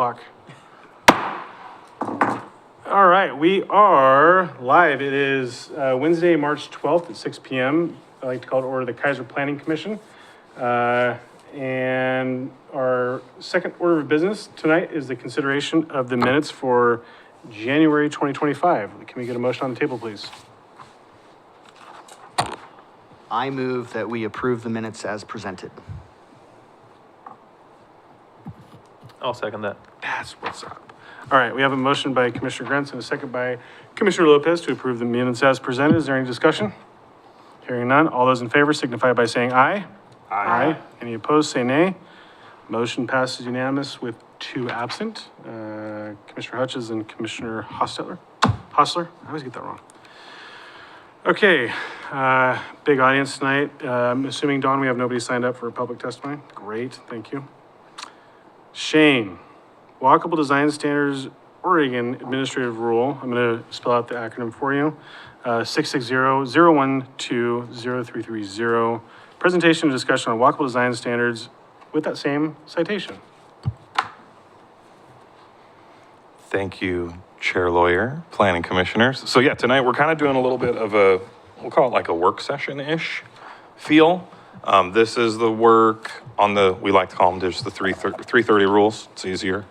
clock. All right, we are live. It is Wednesday, March 12th at 6 p.m. I'd like to call to order the Keizer Planning Commission. And our second order of business tonight is the consideration of the minutes for January 2025. Can we get a motion on the table, please? I move that we approve the minutes as presented. I'll second that. That's what's up. All right, we have a motion by Commissioner Grants and a second by Commissioner Lopez to approve the minutes as presented. Is there any discussion? Hearing none, all those in favor signify by saying aye. Aye. Any opposed, say nay. Motion passes unanimous with 2 absent. Commissioner Hutchins and Commissioner Hostler. I always get that wrong. Okay, big audience tonight. I'm assuming, Dawn, we have nobody signed up for public testimony? Great, thank you. Shane, Walkable Design Standards Oregon Administrative Rule. I'm going to spell out the acronym for you. 660-012-0330. Presentation and discussion on walkable design standards with that same citation. Thank you, Chair Lawyer, Planning Commissioners. So yeah, tonight we're kind of doing a little bit of a, we'll call it like a work session-ish feel. This is the work on the, we like to call them just the 330 rules. It's easier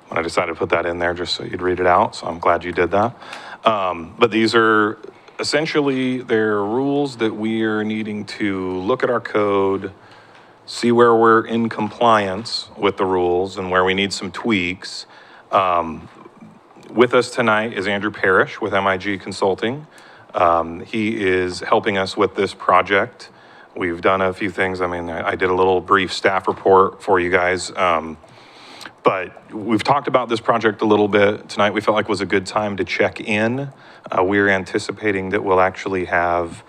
when I decided to put that in there just so you'd read it out. So I'm glad you did that. But these are essentially, they're rules that we are needing to look at our code, see where we're in compliance with the rules and where we need some tweaks. With us tonight is Andrew Parrish with MIG Consulting. He is helping us with this project. We've done a few things. I mean, I did a little brief staff report for you guys. But we've talked about this project a little bit tonight. We felt like it was a good time to check in. We're anticipating that we'll actually have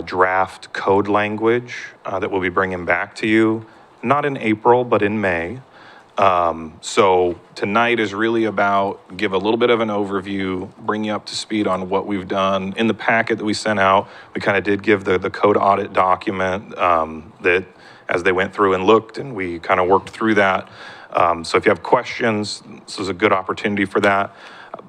draft code language that we'll be bringing back to you, not in April, but in May. So tonight is really about give a little bit of an overview, bring you up to speed on what we've done. In the packet that we sent out, we kind of did give the code audit document that as they went through and looked, and we kind of worked through that. So if you have questions, this is a good opportunity for that.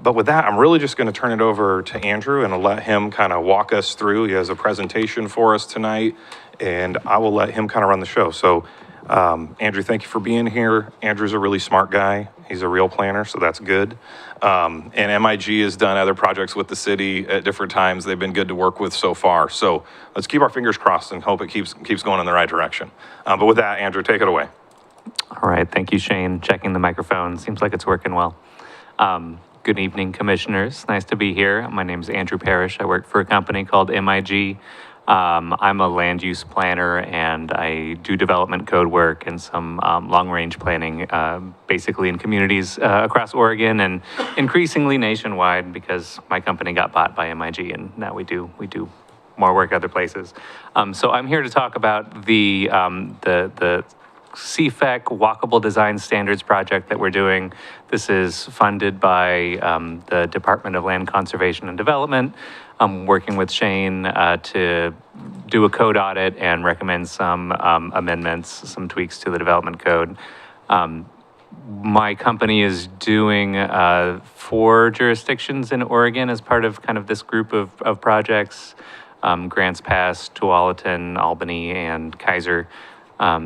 But with that, I'm really just going to turn it over to Andrew and I'll let him kind of walk us through. He has a presentation for us tonight, and I will let him kind of run the show. So Andrew, thank you for being here. Andrew's a really smart guy. He's a real planner, so that's good. And MIG has done other projects with the city at different times. They've been good to work with so far. So let's keep our fingers crossed and hope it keeps going in the right direction. But with that, Andrew, take it away. All right, thank you, Shane. Checking the microphone. Seems like it's working well. Good evening, commissioners. Nice to be here. My name is Andrew Parrish. I work for a company called MIG. I'm a land use planner and I do development code work and some long-range planning, basically in communities across Oregon and increasingly nationwide because my company got bought by MIG and now we do more work other places. So I'm here to talk about the CFEC Walkable Design Standards project that we're doing. This is funded by the Department of Land Conservation and Development. I'm working with Shane to do a code audit and recommend some amendments, some tweaks to the development code. My company is doing 4 jurisdictions in Oregon as part of kind of this group of projects. Grants Pass, Tualatin, Albany, and Keizer.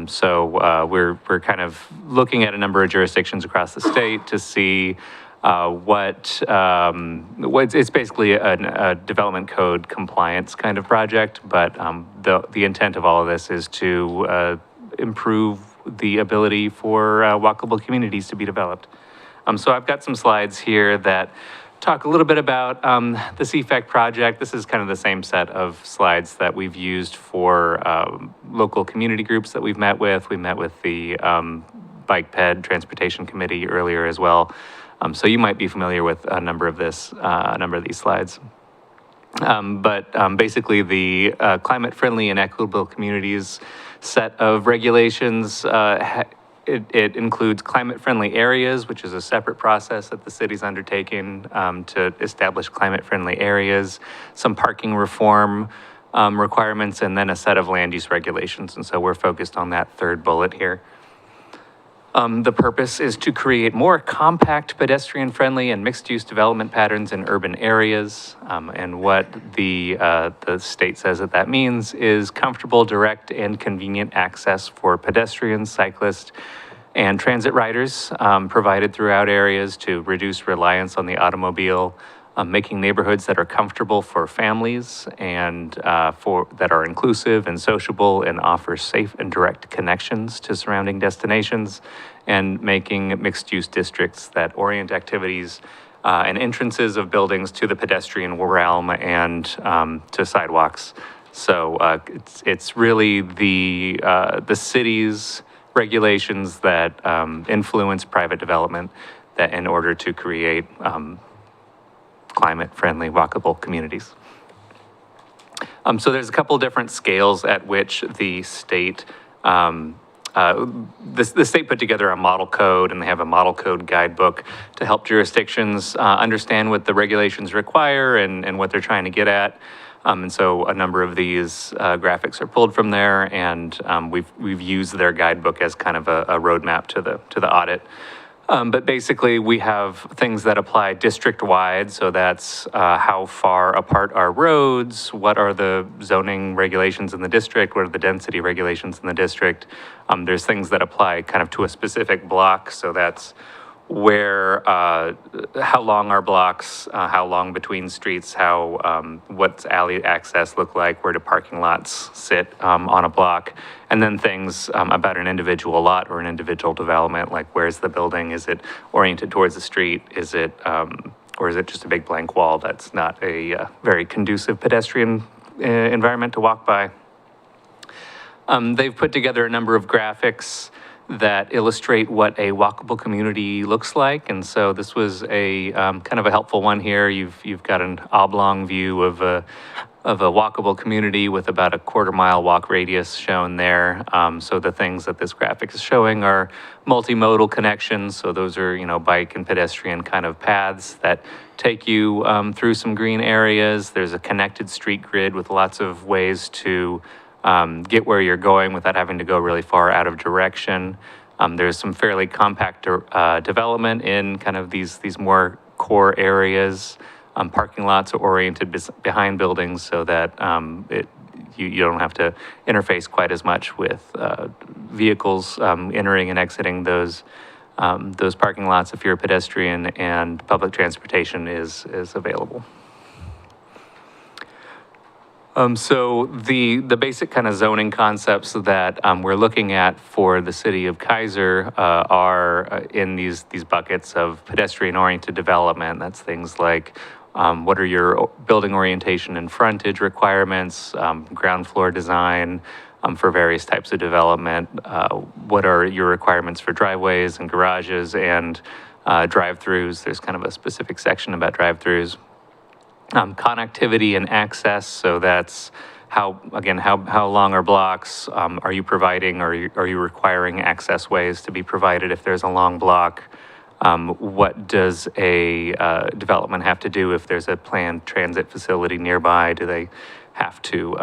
So we're kind of looking at a number of jurisdictions across the state to see it's basically a development code compliance kind of project, but the intent of all of this is to improve the ability for walkable communities to be developed. So I've got some slides here that talk a little bit about the CFEC project. This is kind of the same set of slides that we've used for local community groups that we've met with. We met with the Bike Ped Transportation Committee earlier as well. So you might be familiar with a number of these slides. But basically the climate-friendly and equitable communities set of regulations, it includes climate-friendly areas, which is a separate process that the city's undertaking to establish climate-friendly areas, some parking reform requirements, and then a set of land use regulations. And so we're focused on that third bullet here. The purpose is to create more compact, pedestrian-friendly, and mixed-use development patterns in urban areas. And what the state says that means is comfortable, direct, and convenient access for pedestrians, cyclists, and transit riders provided throughout areas to reduce reliance on the automobile, making neighborhoods that are comfortable for families and that are inclusive and sociable and offer safe and direct connections to surrounding destinations, and making mixed-use districts that orient activities and entrances of buildings to the pedestrian realm and to sidewalks. So it's really the city's regulations that influence private development that in order to create climate-friendly, walkable communities. So there's a couple different scales at which the state the state put together a model code, and they have a model code guidebook to help jurisdictions understand what the regulations require and what they're trying to get at. And so a number of these graphics are pulled from there, and we've used their guidebook as kind of a roadmap to the audit. But basically, we have things that apply district-wide, so that's how far apart are roads, what are the zoning regulations in the district, what are the density regulations in the district. There's things that apply kind of to a specific block, so that's where, how long are blocks, how long between streets, what's alley access look like, where do parking lots sit on a block, and then things about an individual lot or an individual development, like where's the building, is it oriented towards the street, is it, or is it just a big blank wall that's not a very conducive pedestrian environment to walk by. They've put together a number of graphics that illustrate what a walkable community looks like, and so this was a kind of a helpful one here. You've got an oblong view of a walkable community with about a quarter-mile walk radius shown there. So the things that this graphic is showing are multimodal connections. So those are bike and pedestrian kind of paths that take you through some green areas. There's a connected street grid with lots of ways to get where you're going without having to go really far out of direction. There's some fairly compact development in kind of these more core areas. Parking lots are oriented behind buildings so that you don't have to interface quite as much with vehicles entering and exiting those parking lots if you're a pedestrian, and public transportation is available. So the basic kind of zoning concepts that we're looking at for the city of Keizer are in these buckets of pedestrian-oriented development. That's things like what are your building orientation and frontage requirements, ground floor design for various types of development, what are your requirements for driveways and garages and drive-throughs. There's kind of a specific section about drive-throughs. Connectivity and access, so that's how long are blocks, are you providing, or are you requiring access ways to be provided if there's a long block? What does a development have to do if there's a planned transit facility nearby? Do they have to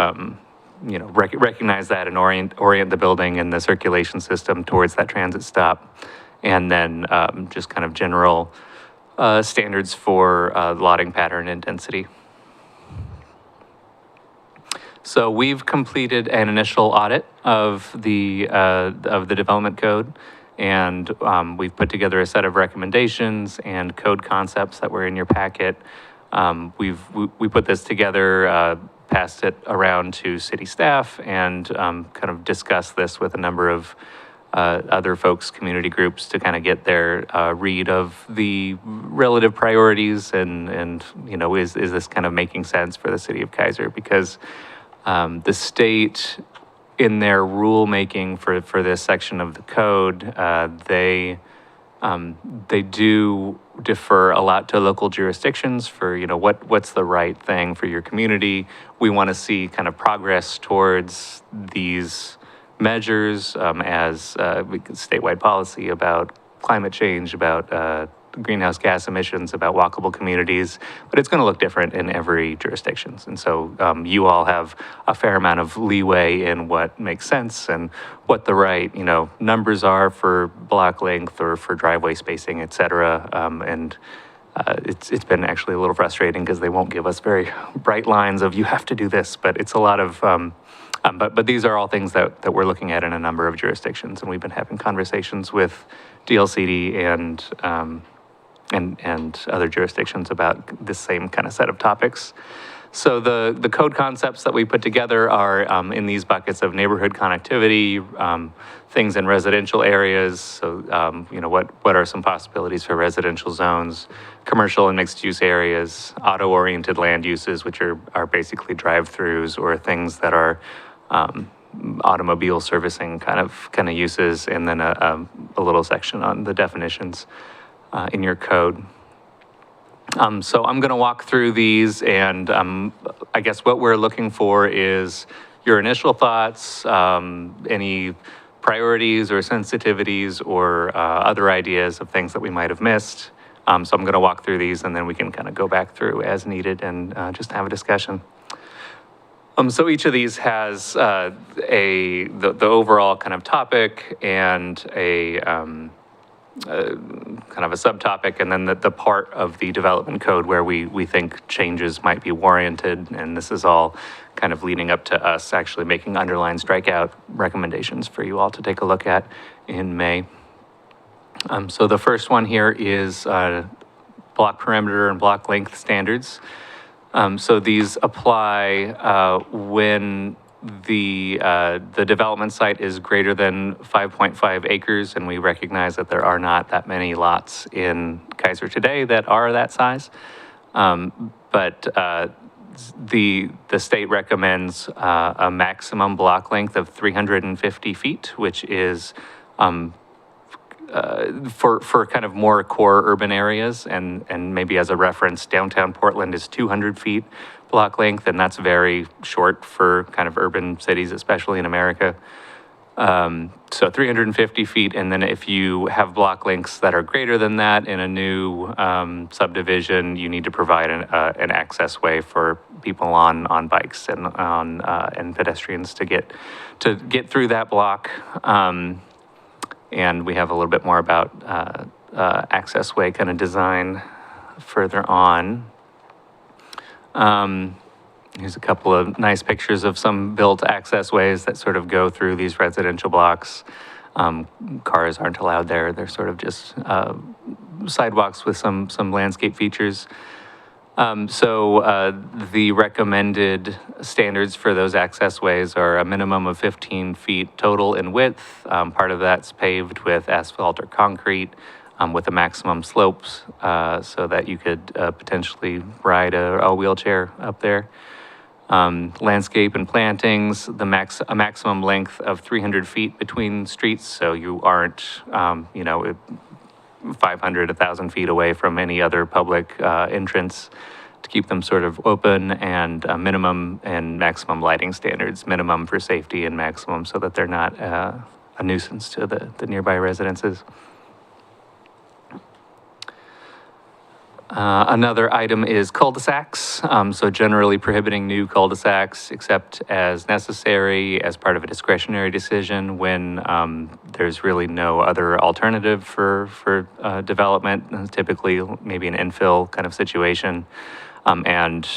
recognize that and orient the building and the circulation system towards that transit stop? And then just kind of general standards for lotting pattern and density. So we've completed an initial audit of the development code, and we've put together a set of recommendations and code concepts that were in your packet. We put this together, passed it around to city staff, and kind of discussed this with a number of other folks, community groups, to kind of get their read of the relative priorities and is this kind of making sense for the city of Keizer? Because the state, in their rulemaking for this section of the code, they do defer a lot to local jurisdictions for what's the right thing for your community. We want to see kind of progress towards these measures as statewide policy about climate change, about greenhouse gas emissions, about walkable communities, but it's going to look different in every jurisdiction. And so you all have a fair amount of leeway in what makes sense and what the right, numbers are for block length or for driveway spacing, et cetera. It's been actually a little frustrating because they won't give us very bright lines of you have to do this, but it's a lot of, but these are all things that we're looking at in a number of jurisdictions, and we've been having conversations with DLCD and other jurisdictions about this same kind of set of topics. So the code concepts that we put together are in these buckets of neighborhood connectivity, things in residential areas. So what are some possibilities for residential zones, commercial and mixed use areas, auto-oriented land uses, which are basically drive-throughs or things that are automobile servicing kind of uses, and then a little section on the definitions in your code. So I'm going to walk through these, and I guess what we're looking for is your initial thoughts, any priorities or sensitivities or other ideas of things that we might have missed. So I'm going to walk through these, and then we can kind of go back through as needed and just have a discussion. So each of these has the overall kind of topic and a kind of a subtopic, and then the part of the development code where we think changes might be warranted. And this is all kind of leading up to us actually making underline strikeout recommendations for you all to take a look at in May. So the first one here is block perimeter and block length standards. So these apply when the development site is greater than 5.5 acres, and we recognize that there are not that many lots in Keizer today that are that size. But the state recommends a maximum block length of 350 feet, which is for kind of more core urban areas, and maybe as a reference, downtown Portland is 200 feet block length, and that's very short for kind of urban cities, especially in America. So 350 feet, and then if you have block lengths that are greater than that in a new subdivision, you need to provide an access way for people on bikes and pedestrians to get through that block. And we have a little bit more about access way kind of design further on. Here's a couple of nice pictures of some built access ways that sort of go through these residential blocks. Cars aren't allowed there. They're sort of just sidewalks with some landscape features. So the recommended standards for those access ways are a minimum of 15 feet total in width. Part of that's paved with asphalt or concrete with a maximum slopes so that you could potentially ride a wheelchair up there. Landscape and plantings, a maximum length of 300 feet between streets, so you aren't, 500, 1,000 feet away from any other public entrance, to keep them sort of open, and minimum and maximum lighting standards, minimum for safety and maximum so that they're not a nuisance to the nearby residences. Another item is cul-de-sacs. So generally prohibiting new cul-de-sacs except as necessary as part of a discretionary decision when there's really no other alternative for development, typically maybe an infill kind of situation. And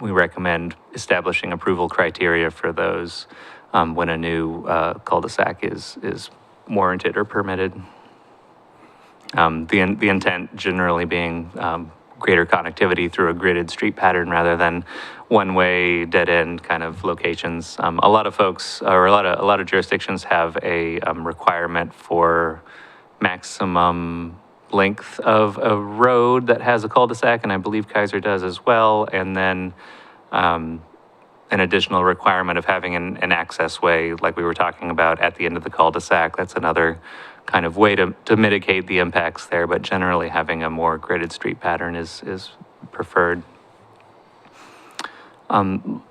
we recommend establishing approval criteria for those when a new cul-de-sac is warranted or permitted. The intent generally being greater connectivity through a gridded street pattern rather than one-way dead-end kind of locations. A lot of folks, or a lot of jurisdictions have a requirement for maximum length of a road that has a cul-de-sac, and I believe Keizer does as well. And then an additional requirement of having an access way, like we were talking about at the end of the cul-de-sac. That's another kind of way to mitigate the impacts there, but generally having a more gridded street pattern is preferred. Talking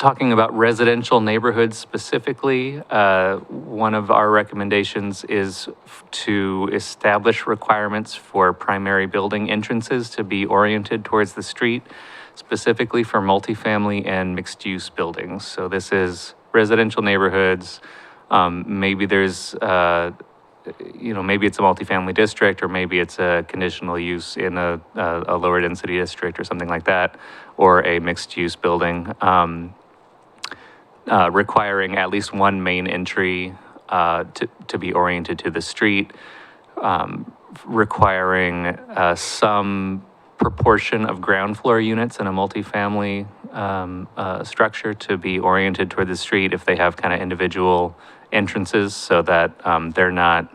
talking about residential neighborhoods specifically, one of our recommendations is to establish requirements for primary building entrances to be oriented towards the street, specifically for multifamily and mixed-use buildings. So this is residential neighborhoods. Maybe there's, maybe it's a multifamily district, or maybe it's a conditional use in a lower density district or something like that, or a mixed-use building. Requiring at least one main entry to be oriented to the street, requiring some proportion of ground floor units in a multifamily structure to be oriented toward the street if they have kind of individual entrances, so that they're not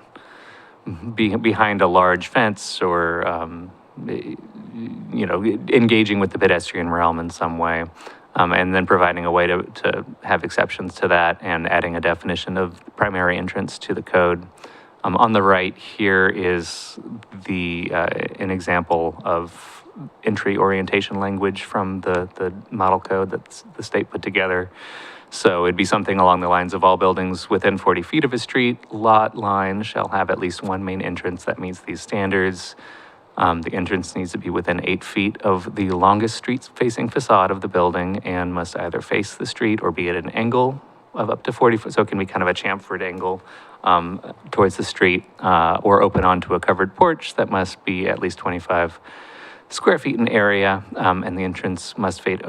behind a large fence or engaging with the pedestrian realm in some way. And then providing a way to have exceptions to that and adding a definition of primary entrance to the code. On the right here is an example of entry orientation language from the model code that the state put together. So it'd be something along the lines of all buildings within 40 feet of a street lot line shall have at least one main entrance that meets these standards. The entrance needs to be within 8 feet of the longest street-facing facade of the building and must either face the street or be at an angle of up to 40 foot, so it can be kind of a chamfered angle towards the street, or open onto a covered porch that must be at least 25 square feet in area, and the entrance must face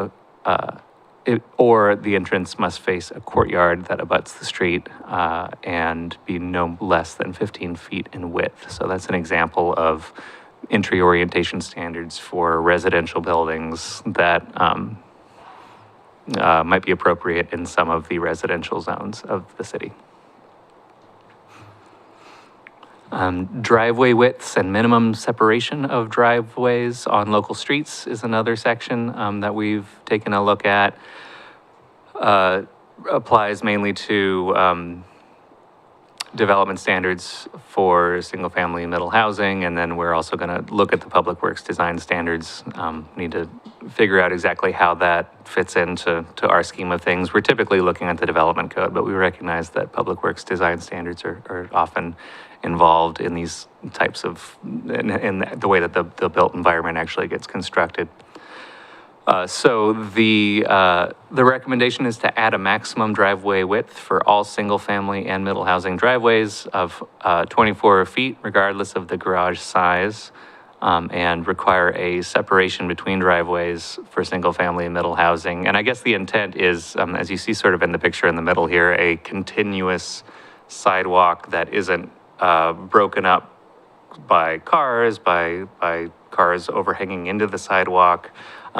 the entrance must face a courtyard that abuts the street and be no less than 15 feet in width. So that's an example of entry orientation standards for residential buildings that might be appropriate in some of the residential zones of the city. Driveway widths and minimum separation of driveways on local streets is another section that we've taken a look at. Applies mainly to development standards for single-family and middle housing, and then we're also going to look at the Public Works design standards. Need to figure out exactly how that fits into our scheme of things. We're typically looking at the development code, but we recognize that Public Works design standards are often involved in these types of, in the way that the built environment actually gets constructed. So the recommendation is to add a maximum driveway width for all single-family and middle housing driveways of 24 feet, regardless of the garage size, and require a separation between driveways for single-family and middle housing. And I guess the intent is, as you see sort of in the picture in the middle here, a continuous sidewalk that isn't broken up by cars overhanging into the sidewalk.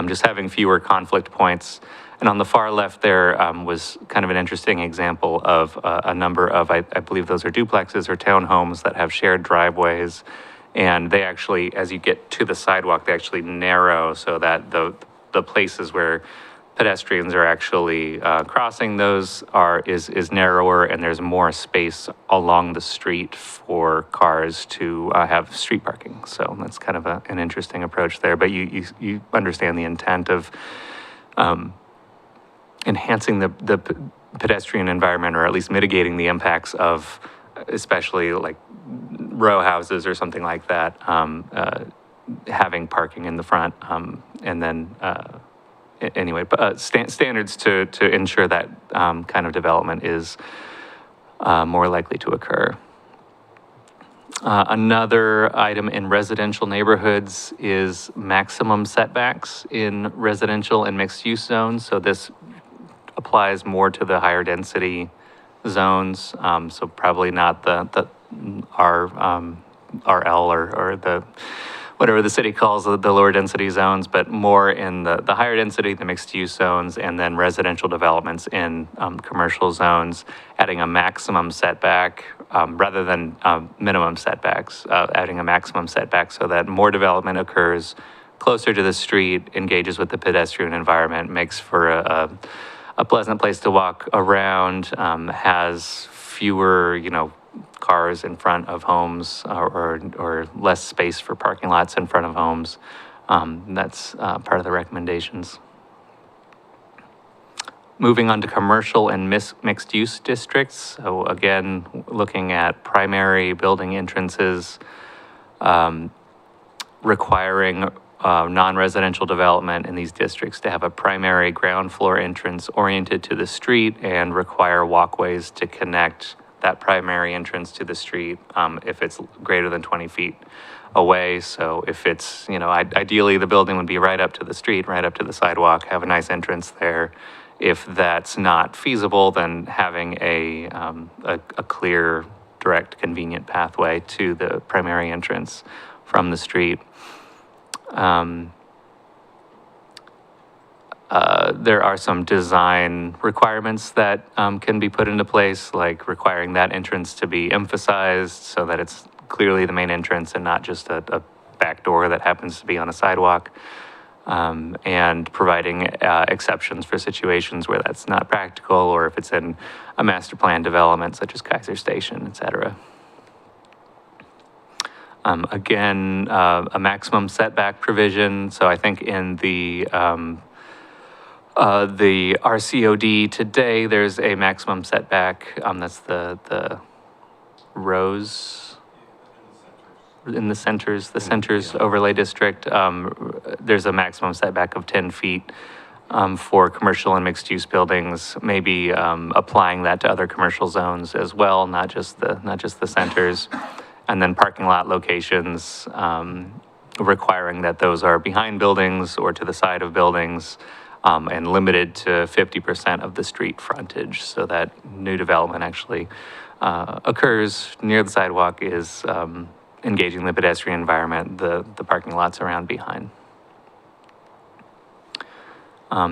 Just having fewer conflict points. And on the far left there was kind of an interesting example of a number of, I believe those are duplexes or townhomes that have shared driveways. And they actually, as you get to the sidewalk, they actually narrow so that the places where pedestrians are actually crossing those is narrower, and there's more space along the street for cars to have street parking. So that's kind of an interesting approach there. But you understand the intent of enhancing the pedestrian environment, or at least mitigating the impacts of, especially like row houses or something like that, having parking in the front, and then anyway, standards to ensure that kind of development is more likely to occur. Another item in residential neighborhoods is maximum setbacks in residential and mixed-use zones. So this applies more to the higher density zones. So probably not the RL or the whatever the city calls the lower density zones, but more in the higher density, the mixed use zones, and then residential developments in commercial zones, adding a maximum setback rather than minimum setbacks, adding a maximum setback so that more development occurs closer to the street, engages with the pedestrian environment, makes for a pleasant place to walk around, has fewer, cars in front of homes, or less space for parking lots in front of homes. That's part of the recommendations. Moving on to commercial and mixed-use districts. So again, looking at primary building entrances, requiring non-residential development in these districts to have a primary ground floor entrance oriented to the street and require walkways to connect that primary entrance to the street if it's greater than 20 feet away. So if it's, ideally the building would be right up to the street, right up to the sidewalk, have a nice entrance there. If that's not feasible, then having a clear, direct, convenient pathway to the primary entrance from the street. There are some design requirements that can be put into place, like requiring that entrance to be emphasized so that it's clearly the main entrance and not just a back door that happens to be on a sidewalk. And providing exceptions for situations where that's not practical, or if it's in a master plan development such as Keizer Station, et cetera. Again, a maximum setback provision. So I think in the RCOD today, there's a maximum setback. That's the rows in the centers overlay district. There's a maximum setback of 10 feet for commercial and mixed-use buildings. Maybe applying that to other commercial zones as well, not just the centers. And then parking lot locations, requiring that those are behind buildings or to the side of buildings, and limited to 50% of the street frontage, so that new development actually occurs near the sidewalk is engaging the pedestrian environment, the parking lots around behind.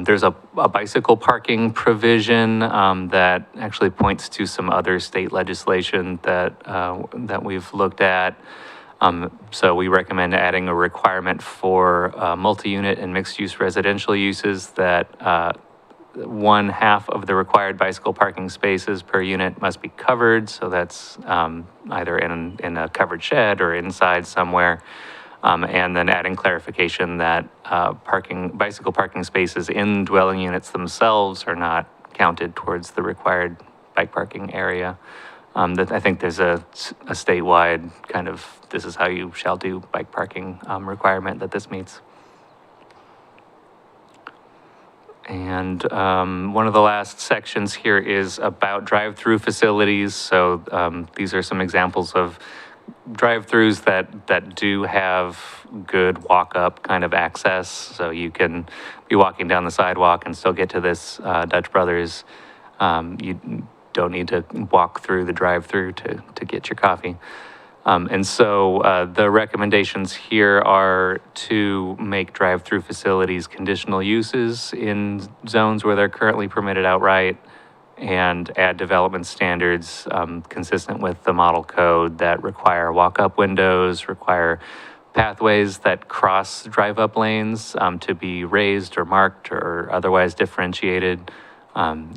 There's a bicycle parking provision that actually points to some other state legislation that we've looked at. So we recommend adding a requirement for multi-unit and mixed-use residential uses that 1/2 of the required bicycle parking spaces per unit must be covered. So that's either in a covered shed or inside somewhere. And then adding clarification that bicycle parking spaces in dwelling units themselves are not counted towards the required bike parking area. That I think there's a statewide kind of, this is how you shall do bike parking requirement that this meets. And one of the last sections here is about drive-through facilities. So these are some examples of drive-throughs that do have good walk-up kind of access. So you can be walking down the sidewalk and still get to this Dutch Brothers. You don't need to walk through the drive-through to get your coffee. And so the recommendations here are to make drive-through facilities conditional uses in zones where they're currently permitted outright, and add development standards consistent with the model code that require walk-up windows, require pathways that cross drive-up lanes to be raised or marked or otherwise differentiated.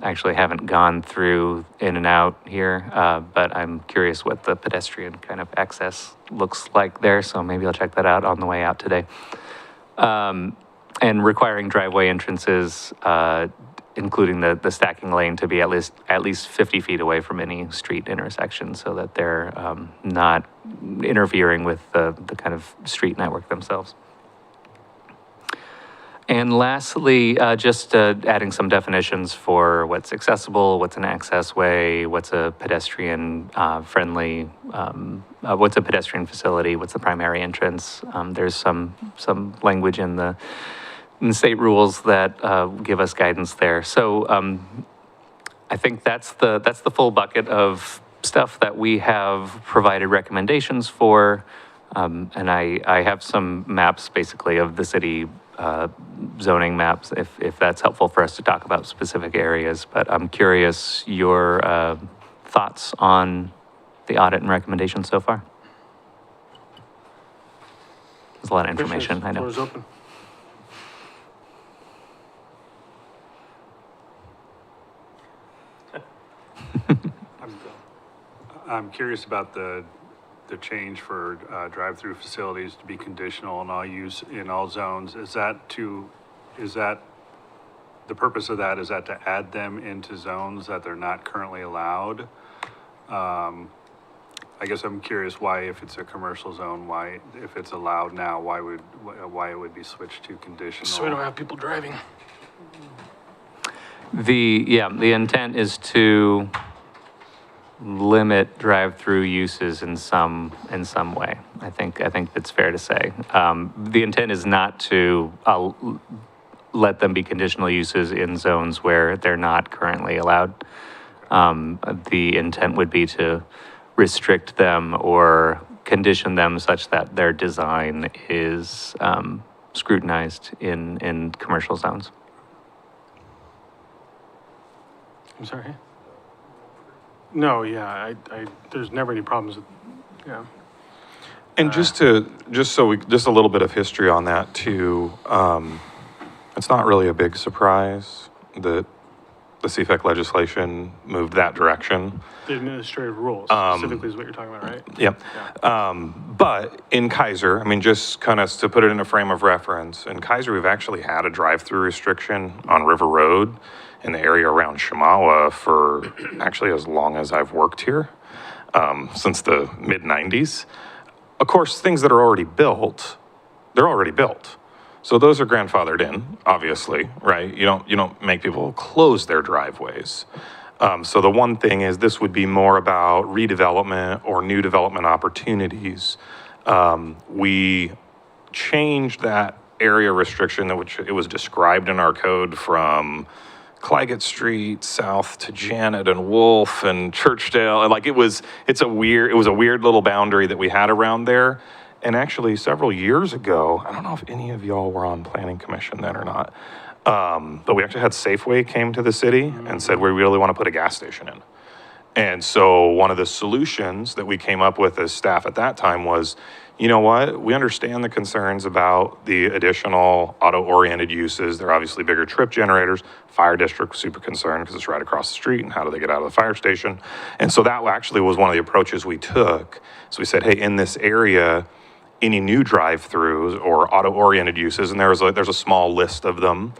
Actually haven't gone through in and out here, but I'm curious what the pedestrian kind of access looks like there, so maybe I'll check that out on the way out today. And requiring driveway entrances, including the stacking lane, to be at least 50 feet away from any street intersection, so that they're not interfering with the kind of street network themselves. And lastly, just adding some definitions for what's accessible, what's an access way, what's a pedestrian friendly, what's a pedestrian facility, what's the primary entrance. There's some language in the state rules that give us guidance there. So I think that's the full bucket of stuff that we have provided recommendations for. And I have some maps basically of the city zoning maps, if that's helpful for us to talk about specific areas. But I'm curious your thoughts on the audit and recommendations so far. There's a lot of information, I know. Floor is open. I'm curious about the change for drive-through facilities to be conditional and all use in all zones. Is that the purpose of that, is that to add them into zones that they're not currently allowed? I guess I'm curious why, if it's a commercial zone, why, if it's allowed now, why it would be switched to conditional? So we don't have people driving. The intent is to limit drive-through uses in some way. I think that's fair to say. The intent is not to let them be conditional uses in zones where they're not currently allowed. The intent would be to restrict them or condition them such that their design is scrutinized in commercial zones. I'm sorry? No, yeah, there's never any problems with, yeah. And just a little bit of history on that too. It's not really a big surprise that the CFEC legislation moved that direction. The administrative rules specifically is what you're talking about, right? Yep. But in Keizer, I mean, just kind of to put it in a frame of reference, in Keizer, we've actually had a drive-through restriction on River Road in the area around Shamawa for actually as long as I've worked here, since the mid-90s. Of course, things that are already built, they're already built. So those are grandfathered in, obviously, right? You don't make people close their driveways. So the one thing is this would be more about redevelopment or new development opportunities. We changed that area restriction, which it was described in our code, from Claggett Street south to Janet and Wolf and Churchdale. And like it was a weird little boundary that we had around there. And actually several years ago, I don't know if any of y'all were on planning commission then or not, but we actually had Safeway came to the city and said, we really want to put a gas station in. And so one of the solutions that we came up with as staff at that time was, you know what, we understand the concerns about the additional auto-oriented uses. They're obviously bigger trip generators. Fire district was super concerned because it's right across the street and how do they get out of the fire station? And so that actually was one of the approaches we took. So we said, hey, in this area, any new drive-throughs or auto-oriented uses, and there's a small list of them,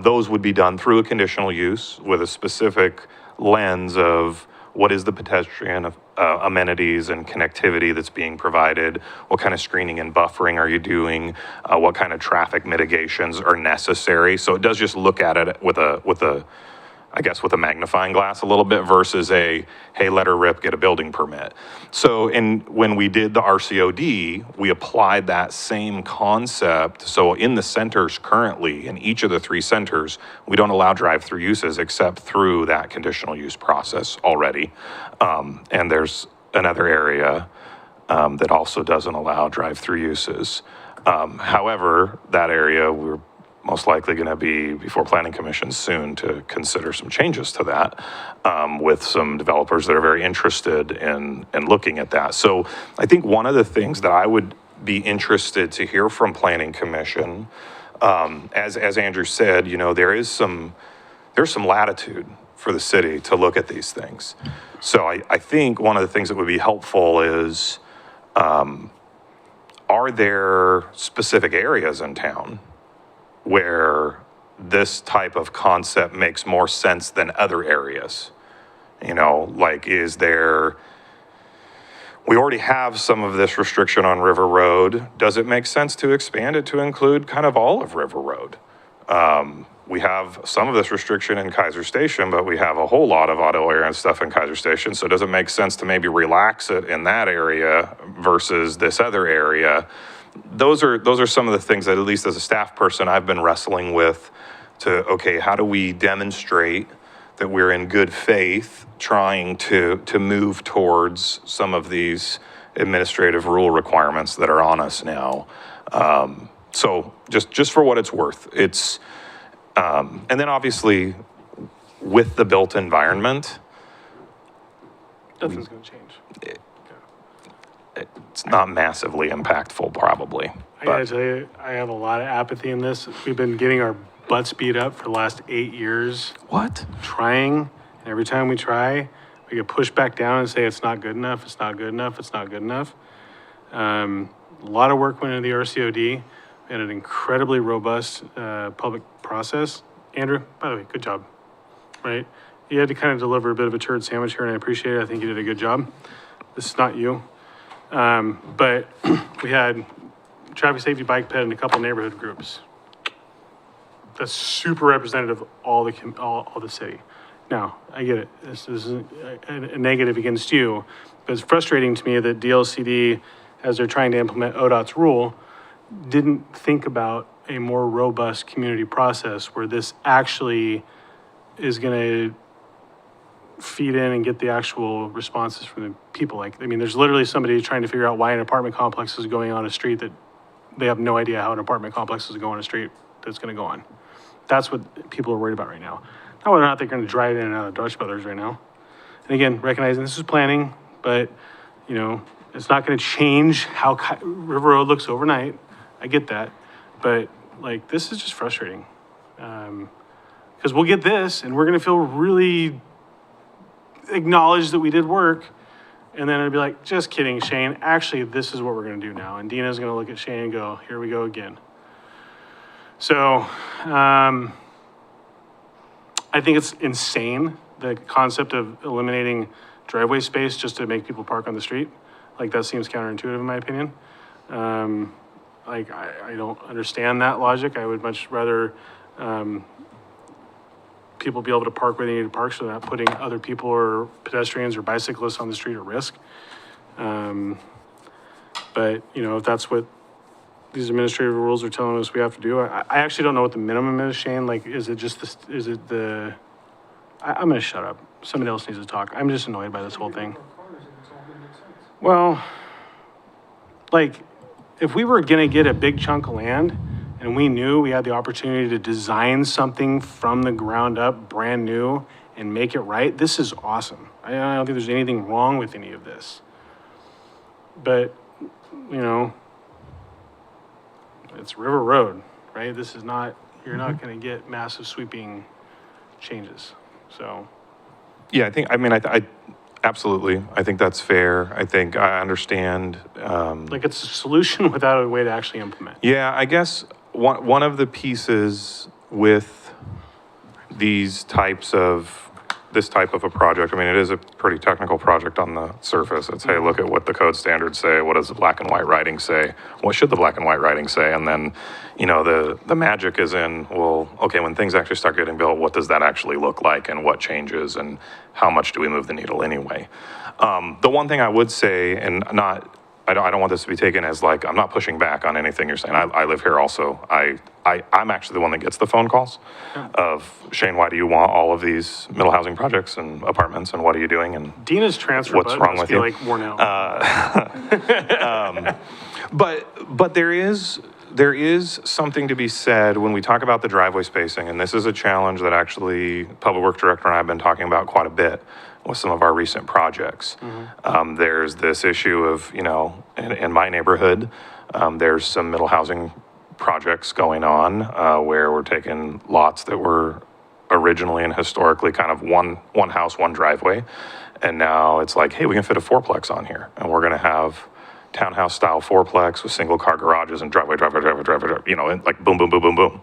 those would be done through a conditional use with a specific lens of what is the pedestrian amenities and connectivity that's being provided, what kind of screening and buffering are you doing, what kind of traffic mitigations are necessary. So it does just look at it with a magnifying glass a little bit versus a, hey, let her rip, get a building permit. So when we did the RCOD, we applied that same concept. So in the centers currently, in each of the 3 centers, we don't allow drive-through uses except through that conditional use process already. And there's another area that also doesn't allow drive-through uses. However, that area, we're most likely going to be before planning commission soon to consider some changes to that with some developers that are very interested in looking at that. So I think one of the things that I would be interested to hear from planning commission, as Andrew said, there's some latitude for the city to look at these things. So I think one of the things that would be helpful is, are there specific areas in town where this type of concept makes more sense than other areas? Like we already have some of this restriction on River Road. Does it make sense to expand it to include kind of all of River Road? We have some of this restriction in Keizer Station, but we have a whole lot of auto area and stuff in Keizer Station. So does it make sense to maybe relax it in that area versus this other area? Those are some of the things that, at least as a staff person, I've been wrestling with okay, how do we demonstrate that we're in good faith trying to move towards some of these administrative rule requirements that are on us now. So just for what it's worth, it's, and then obviously with the built environment, Nothing's going to change. it's not massively impactful probably. I gotta tell you, I have a lot of apathy in this. We've been getting our butts beat up for the last 8 years. What? Trying, and every time we try, we get pushed back down and say it's not good enough, it's not good enough, it's not good enough. A lot of work went into the RCOD. We had an incredibly robust public process. Andrew, by the way, good job, right? You had to kind of deliver a bit of a turd sandwich here, and I appreciate it. I think you did a good job. This is not you. But we had traffic safety bike ped in a couple neighborhood groups. That's super representative of all the city. Now, I get it. This is a negative against you, but it's frustrating to me that DLCD, as they're trying to implement ODOT's rule, didn't think about a more robust community process where this actually is going to feed in and get the actual responses from the people. Like, I mean, there's literally somebody trying to figure out why an apartment complex is going on a street that they have no idea how an apartment complex is going on a street that's going to go on. That's what people are worried about right now. Not whether or not they're going to drive in and out of Dutch Brothers right now. And again, recognizing this is planning, but, you know, it's not going to change how River Road looks overnight. I get that. But, like, this is just frustrating. Because we'll get this, and we're going to feel really acknowledged that we did work. And then it'll be like, just kidding, Shane. Actually, this is what we're going to do now. And Dina's going to look at Shane and go, here we go again. So, I think it's insane, the concept of eliminating driveway space just to make people park on the street. Like, that seems counterintuitive in my opinion. Like, I don't understand that logic. I would much rather people be able to park where they need to park so they're not putting other people or pedestrians or bicyclists on the street at risk. But, you know, if that's what these administrative rules are telling us we have to do, I actually don't know what the minimum is, Shane. Like, is it just the, is it the, I'm gonna shut up. Somebody else needs to talk. I'm just annoyed by this whole thing. Well, like, if we were gonna get a big chunk of land and we knew we had the opportunity to design something from the ground up, brand new, and make it right, this is awesome. I don't think there's anything wrong with any of this. But, you know, it's River Road, right? This is not, you're not gonna get massive sweeping changes, so. Yeah, I absolutely. I think that's fair. I think I understand. Like, it's a solution without a way to actually implement. Yeah, I guess one of the pieces with this type of a project, I mean, it is a pretty technical project on the surface. It's, hey, look at what the code standards say. What does the black and white writing say? What should the black and white writing say? And then, you know, the magic is in, well, okay, when things actually start getting built, what does that actually look like and what changes and how much do we move the needle anyway? The one thing I would say, and I don't want this to be taken as like, I'm not pushing back on anything you're saying. I live here also. I'm actually the one that gets the phone calls of, Shane, why do you want all of these middle housing projects and apartments and what are you doing? And Dina's transfer what's button wrong must with be you? like worn out. But there is something to be said when we talk about the driveway spacing, and this is a challenge that actually Public Works Director and I have been talking about quite a bit with some of our recent projects. There's this issue of, you know, in my neighborhood, there's some middle housing projects going on where we're taking lots that were originally and historically kind of one house, one driveway. And now it's like, hey, we can fit a fourplex on here. And we're going to have townhouse style fourplex with single car garages and driveway, you know, and like boom, boom, boom, boom, boom.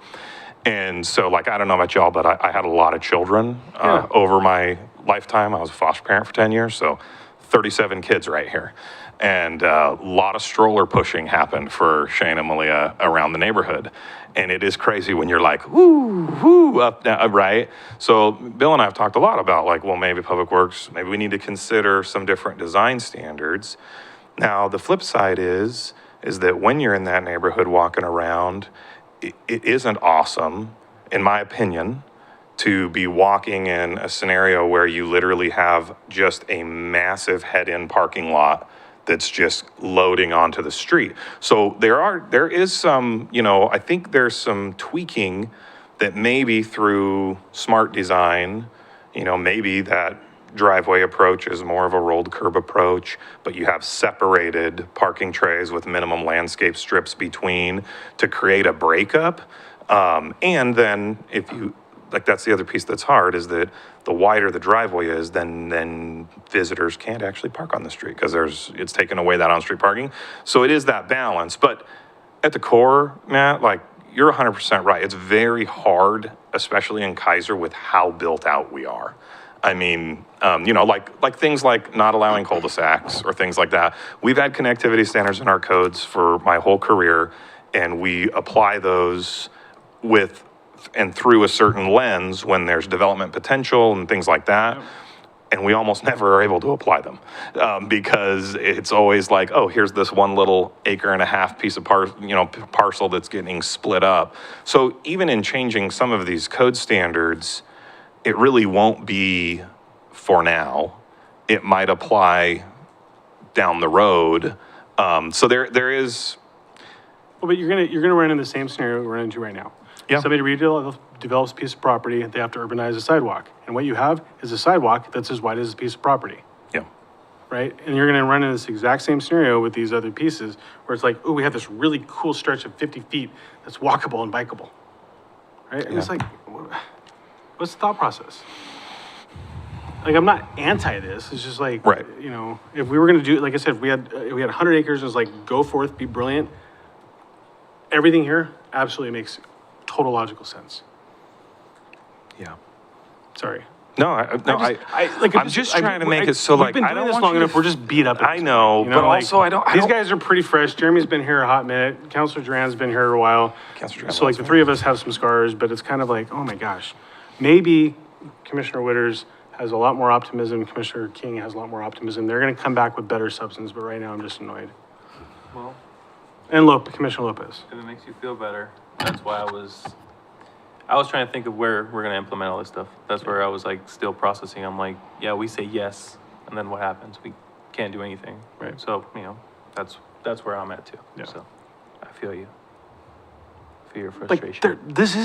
And so, like, I don't know about y'all, but I had a lot of children over my lifetime. I was a foster parent for 10 years, so 37 kids right here. And a lot of stroller pushing happened for Shane and Malia around the neighborhood. And it is crazy when you're like, whoo, up, down, right? So Bill and I have talked a lot about, like, well, maybe Public Works, maybe we need to consider some different design standards. Now, the flip side is that when you're in that neighborhood walking around, it isn't awesome, in my opinion, to be walking in a scenario where you literally have just a massive head-in parking lot that's just loading onto the street. So there is some, you know, I think there's some tweaking that maybe through smart design, you know, maybe that driveway approach is more of a rolled curb approach, but you have separated parking trays with minimum landscape strips between to create a breakup. And then if you, like, that's the other piece that's hard, is that the wider the driveway is, then visitors can't actually park on the street because it's taken away that on-street parking. So it is that balance. But at the core, Matt, like, you're 100% right. It's very hard, especially in Keizer, with how built out we are. I mean, like things like not allowing cul-de-sacs or things like that. We've had connectivity standards in our codes for my whole career, and we apply those with and through a certain lens when there's development potential and things like that. And we almost never are able to apply them because it's always like, oh, here's this one little acre and a half piece of parcel that's getting split up. So even in changing some of these code standards, it really won't be for now. It might apply down the road. So there is. Well, but you're gonna run into the same scenario we're into right now. Yeah. Somebody develops a piece of property, they have to urbanize a sidewalk. And what you have is a sidewalk that's as wide as a piece of property, Yeah. right? And you're gonna run into this exact same scenario with these other pieces where it's like, oh, we have this really cool stretch of 50 feet that's walkable and bikeable, right? And it's like, what's the thought process? Like, I'm not anti this, it's just like, Right. if we were gonna do, like I said, if we had 100 acres, and it's like, go forth, be brilliant. Everything here absolutely makes total logical sense. Yeah. Sorry. No, I'm just trying to make it so we've like, been I doing don't this want long you to enough, we're just beat up. At I this know, point, but also I don't- These guys are pretty fresh. Jeremy's been here a hot minute. Counselor Duran's been here a while. Counselor Duran So like loves the me. three of us have some scars, but it's kind of like, oh my gosh. Maybe Commissioner Witters has a lot more optimism. Commissioner King has a lot more optimism. They're going to come back with better substance, but right now I'm just annoyed. Well, And Commissioner Lopez. if it makes you feel better, that's why I was trying to think of where we're gonna implement all this stuff. That's where I was like still processing. I'm like, yeah, we say yes, and then what happens? We can't do anything. Right. So, that's where I'm at too. Yeah. So, I feel you. Feel your Like, frustration. this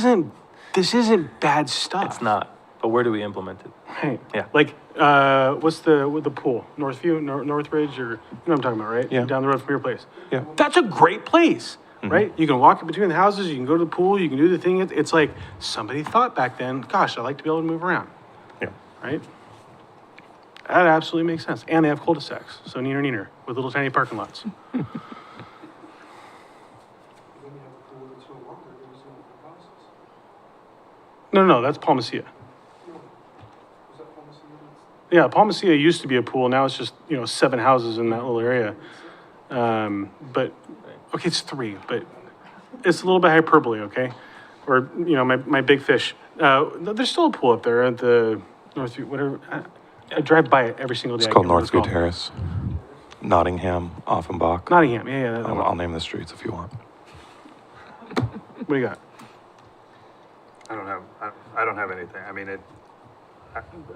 isn't bad stuff. It's not. But where do we implement it? Right. Yeah. Like, what's the pool? Northview, Northridge, or, you know what I'm talking about, right? Yeah. Down the road from your place. Yeah. That's a great place, right? You can walk in between the houses, you can go to the pool, you can do the thing. It's like, somebody thought back then, gosh, I'd like to be able to move around, Yeah. right? That absolutely makes sense. And they have cul-de-sacs, so neener, with little tiny parking lots. No, that's Palmacia. Yeah, Palmacia used to be a pool, now it's just, 7 houses in that little area. But, okay, it's 3, but it's a little bit hyperbole, okay? Or, my big fish. There's still a pool up there at the Northview, whatever. I drive by it every single day. It's I called can't remember what Northview Terrace, Nottingham, Offenbach. Nottingham, yeah. That one. I'll name the streets if you want. What do you got? I don't have anything. I mean,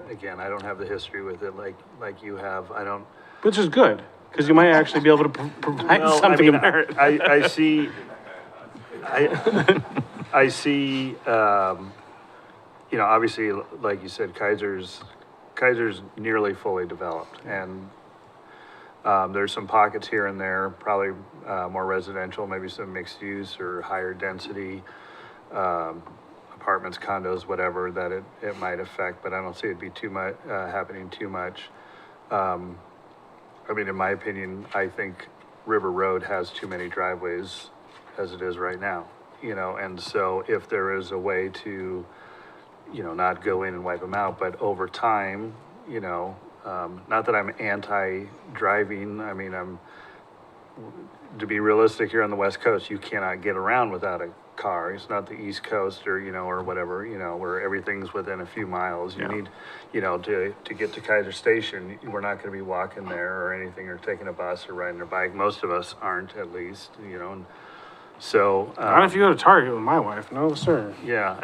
again, I don't have the history with it like you have. I don't. Which is good, because you might actually be able to provide Well, something of merit. I see, I see, obviously, like you said, Keizer's nearly fully developed, and there's some pockets here and there, probably more residential, maybe some mixed use or higher density apartments, condos, whatever, that it might affect, but I don't see it be too much, happening too much. I mean, in my opinion, I think River Road has too many driveways as it is right now, and so if there is a way to, not go in and wipe them out, but over time, not that I'm anti-driving, I mean, to be realistic, here on the West Coast, you cannot get around without a car. It's not the East Coast or, or whatever, where everything's within a few miles. You need, to get to Keizer Station, we're not gonna be walking there or anything, or taking a bus or riding a bike. Most of us aren't, at least, and so. Not if you go to Target with my wife, no, sir. Yeah.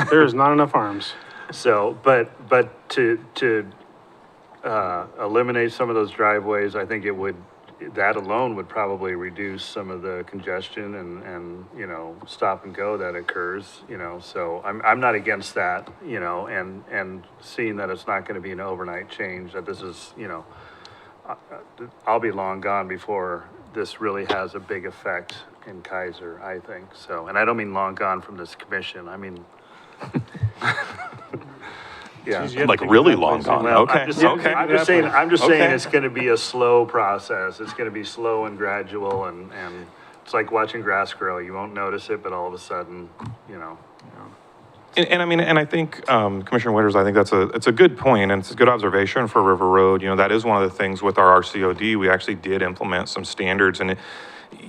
There is not enough arms. So, but to eliminate some of those driveways, I think that alone would probably reduce some of the congestion and stop and go that occurs, so I'm not against that, and seeing that it's not gonna be an overnight change, that this is, I'll be long gone before this really has a big effect in Keizer, I think, so, and I don't mean long gone from this commission, I mean, yeah. Jeez, you had to Like think really of that long place. gone. Well, Okay, I'm just okay. saying Okay. it's gonna be a slow process. It's gonna be slow and gradual and It's like watching grass grow. You won't notice it, but all of a sudden, you know. And I mean, and I think, Commissioner Winters, I think it's a good point, and it's a good observation for River Road. You know, that is one of the things with our RCOD, we actually did implement some standards, and,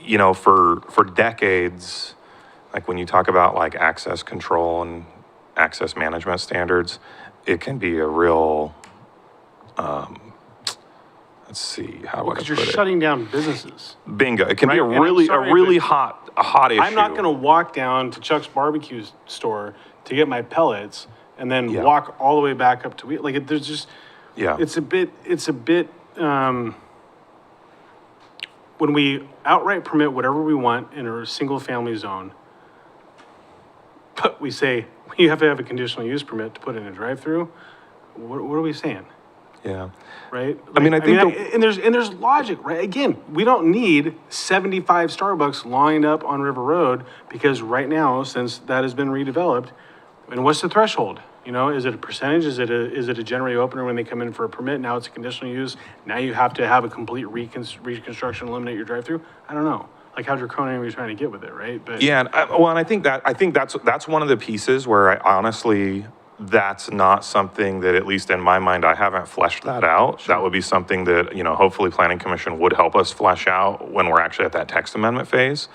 you know, for decades, like when you talk about like access control and access management standards, it can be a real, let's see, how do I Because put you're it? shutting down businesses. Bingo. It can be a Right, and I'm really, sorry, but hot issue. I'm not gonna walk down to Chuck's barbecue store to get my pellets and then Yeah. walk all the way back up to, there's just, Yeah. it's a bit, when we outright permit whatever we want in a single family zone, but we say, you have to have a conditional use permit to put in a drive-through, what are we saying? Yeah. Right? I mean, I think and there's logic, right? Again, we don't need 75 Starbucks lined up on River Road because right now, since that has been redeveloped, and what's the threshold? You know, is it a percentage? Is it a January opener when they come in for a permit? Now it's a conditional use. Now you have to have a complete reconstruction, eliminate your drive-through. I don't know. Like how draconian are we trying to get with it, right? But Yeah, and I think that's one of the pieces where I honestly, that's not something that, at least in my mind, I haven't fleshed that out. That would be something that, you know, hopefully Planning Commission would help us flesh out when we're actually at that text amendment phase.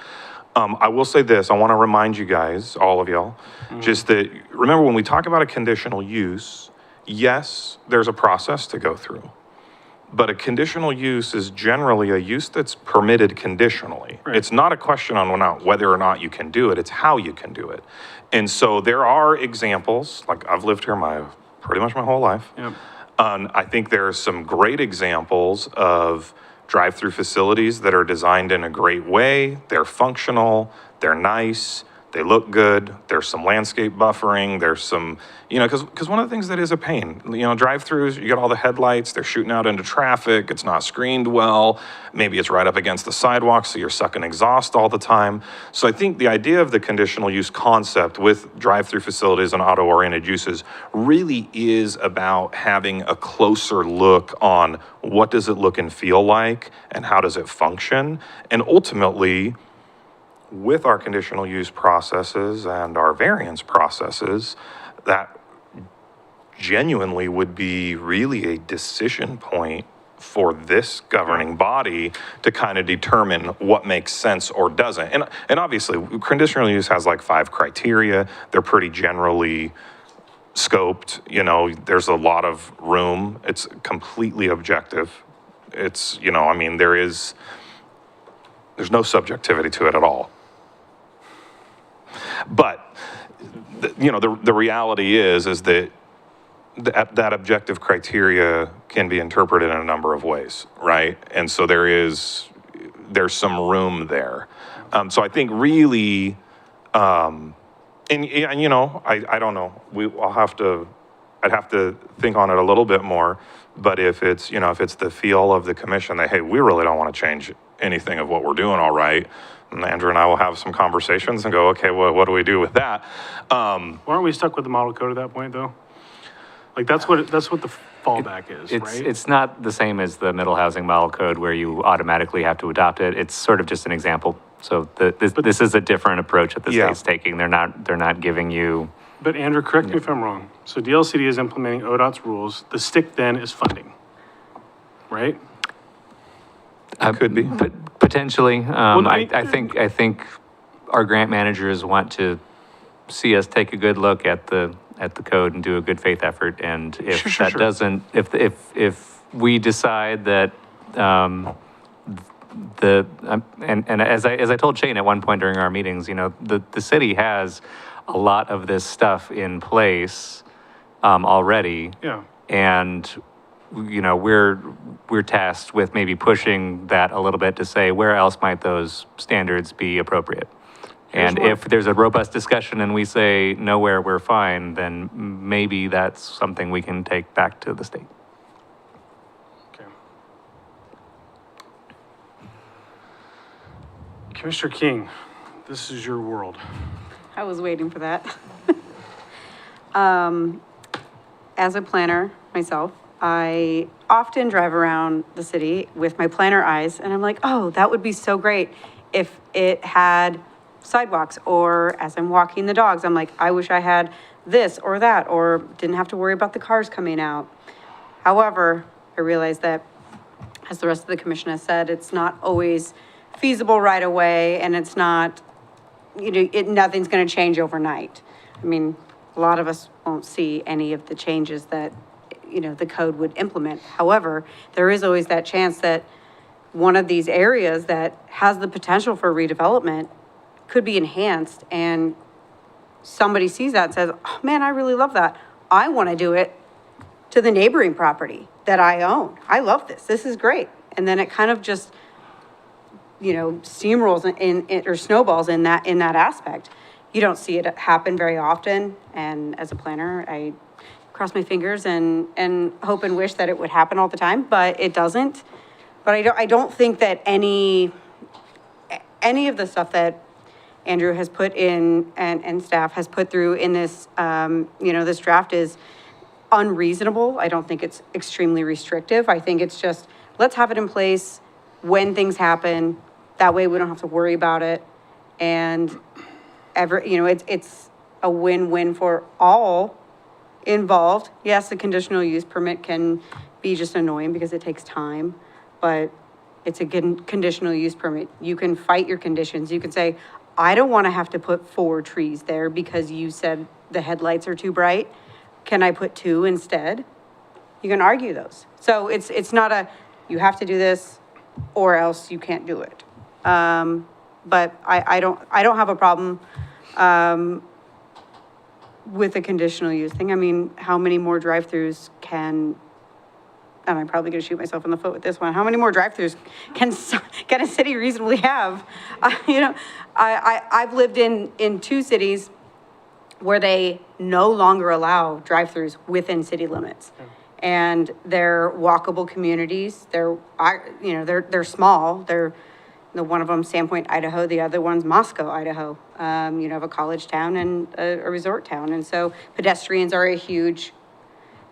I will say this, I want to remind you guys, all of y'all, just that, remember when we talk about a conditional use, yes, there's a process to go through. But a conditional use is generally a use that's permitted conditionally. Right. It's not a question on whether or not you can do it, it's how you can do it. And so there are examples, like I've lived here pretty much my whole life. Yep. I think there are some great examples of drive-through facilities that are designed in a great way. They're functional, they're nice, they look good, there's some landscape buffering, there's some, you know, because one of the things that is a pain, you know, drive-throughs, you get all the headlights, they're shooting out into traffic, it's not screened well, maybe it's right up against the sidewalk, so you're sucking exhaust all the time. So I think the idea of the conditional use concept with drive-through facilities and auto-oriented uses really is about having a closer look on what does it look and feel like, and how does it function, and ultimately, with our conditional use processes and our variance processes, that genuinely would be really a decision point for this governing body to kind of determine what makes sense or doesn't. And obviously, conditional use has like 5 criteria. They're pretty generally scoped, you know, there's a lot of room. It's completely objective. It's, you know, I mean, there's no subjectivity to it at all. But, you know, the reality is that that objective criteria can be interpreted in a number of ways, right? And so there's some room there. So I think really, and you know, I don't know, I'd have to think on it a little bit more, but if it's the feel of the commission that, hey, we really don't want to change anything of what we're doing all right, and Andrew and I will have some conversations and go, okay, what do we do with that? aren't we stuck with the model code at that point, though? Like that's what the fallback is, It's, right? it's not the same as the middle housing model code where you automatically have to adopt it. It's sort of just an example. So this is a different approach that the Yeah. state's taking. They're not giving you. But Andrew, correct me if I'm wrong. So DLCD is implementing ODOT's rules. The stick then is funding, right? Could be. Potentially. I- I think our grant managers want to see us take a good look at the code and do a good faith effort. And if Sure. doesn't, if we decide that, and as I told Shane at one point during our meetings, you know, the city has a lot of this stuff in place already. Yeah. And, you know, we're tasked with maybe pushing that a little bit to say, where else might those standards be appropriate? And Here's if there's a robust discussion and we say nowhere, we're fine, then maybe that's something we can take back to the state. Okay. Commissioner King, this is your world. I was waiting for that. As a planner myself, I often drive around the city with my planner eyes, and I'm like, oh, that would be so great if it had sidewalks, or as I'm walking the dogs, I'm like, I wish I had this or that, or didn't have to worry about the cars coming out. However, I realize that, as the rest of the commission has said, it's not always feasible right away, and it's not, nothing's gonna change overnight. I mean, a lot of us won't see any of the changes that, the code would implement. However, there is always that chance that one of these areas that has the potential for redevelopment could be enhanced, and somebody sees that and says, oh man, I really love that. I want to do it to the neighboring property that I own. I love this. This is great. And then it kind of just, steamrolls or snowballs in that aspect. You don't see it happen very often. And as a planner, I cross my fingers and hope and wish that it would happen all the time, but it doesn't. But I don't think that any of the stuff that Andrew has put in and staff has put through in this, this draft is unreasonable. I don't think it's extremely restrictive. I think it's just, let's have it in place when things happen. That way we don't have to worry about it. And it's a win-win for all involved. Yes, the conditional use permit can be just annoying because it takes time, but it's a conditional use permit. You can fight your conditions. You can say, I don't want to have to put 4 trees there because you said the headlights are too bright. Can I put 2 instead? You can argue those. So it's not you have to do this or else you can't do it. But I don't have a problem with the conditional use thing. I mean, how many more drive-throughs can, and I'm probably gonna shoot myself in the foot with this one, how many more drive-throughs can a city reasonably have? I've lived in 2 cities where they no longer allow drive-throughs within city limits. And they're walkable communities. They're small. One of them, Sandpoint, Idaho. The other one's Moscow, Idaho. Of a college town and a resort town. And so pedestrians are a huge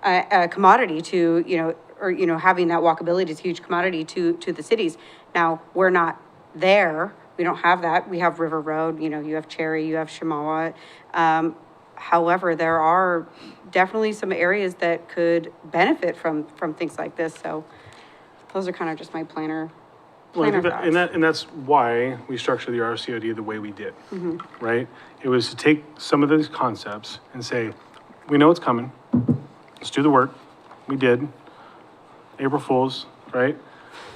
commodity to, having that walkability is a huge commodity to the cities. Now, we're not there. We don't have that. We have River Road, you have Cherry, you have Shamawa. However, there are definitely some areas that could benefit from things like this. So those are kind of just my planner Well, I think thoughts. and that's why we structured the RCOD the way we did, right? It was to take some of these concepts and say, we know it's coming. Let's do the work. We did. April Fools, right?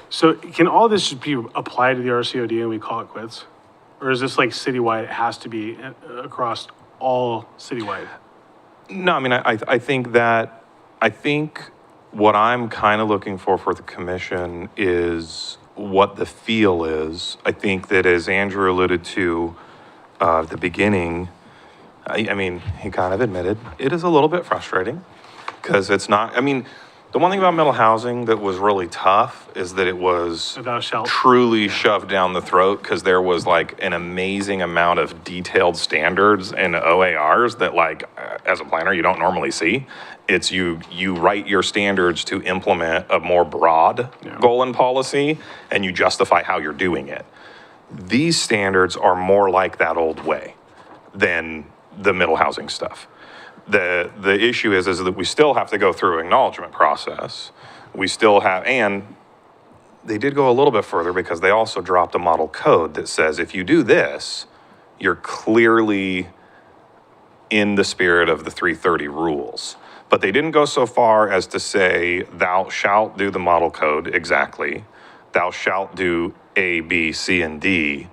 So can all this just be applied to the RCOD and we call it quits? Or is this like citywide? It has to be across all citywide? No, I mean, I think what I'm kind of looking for the commission is what the feel is. I think that, as Andrew alluded to at the beginning, I mean, he kind of admitted it is a little bit frustrating because it's not, I mean, the one thing about middle housing that was really tough is that it was Thou shalt. truly shoved down the throat because there was like an amazing amount of detailed standards and OARs that, like, as a planner, you don't normally see. It's you write your standards to implement a more broad goal and policy, and you justify how you're doing it. These standards are more like that old way than the middle housing stuff. The issue is that we still have to go through an acknowledgement process. We still have, and they did go a little bit further because they also dropped a model code that says if you do this, you're clearly in the spirit of the 330 rules. But they didn't go so far as to say, thou shalt do the model code exactly. Thou shalt do A, B, C, and D.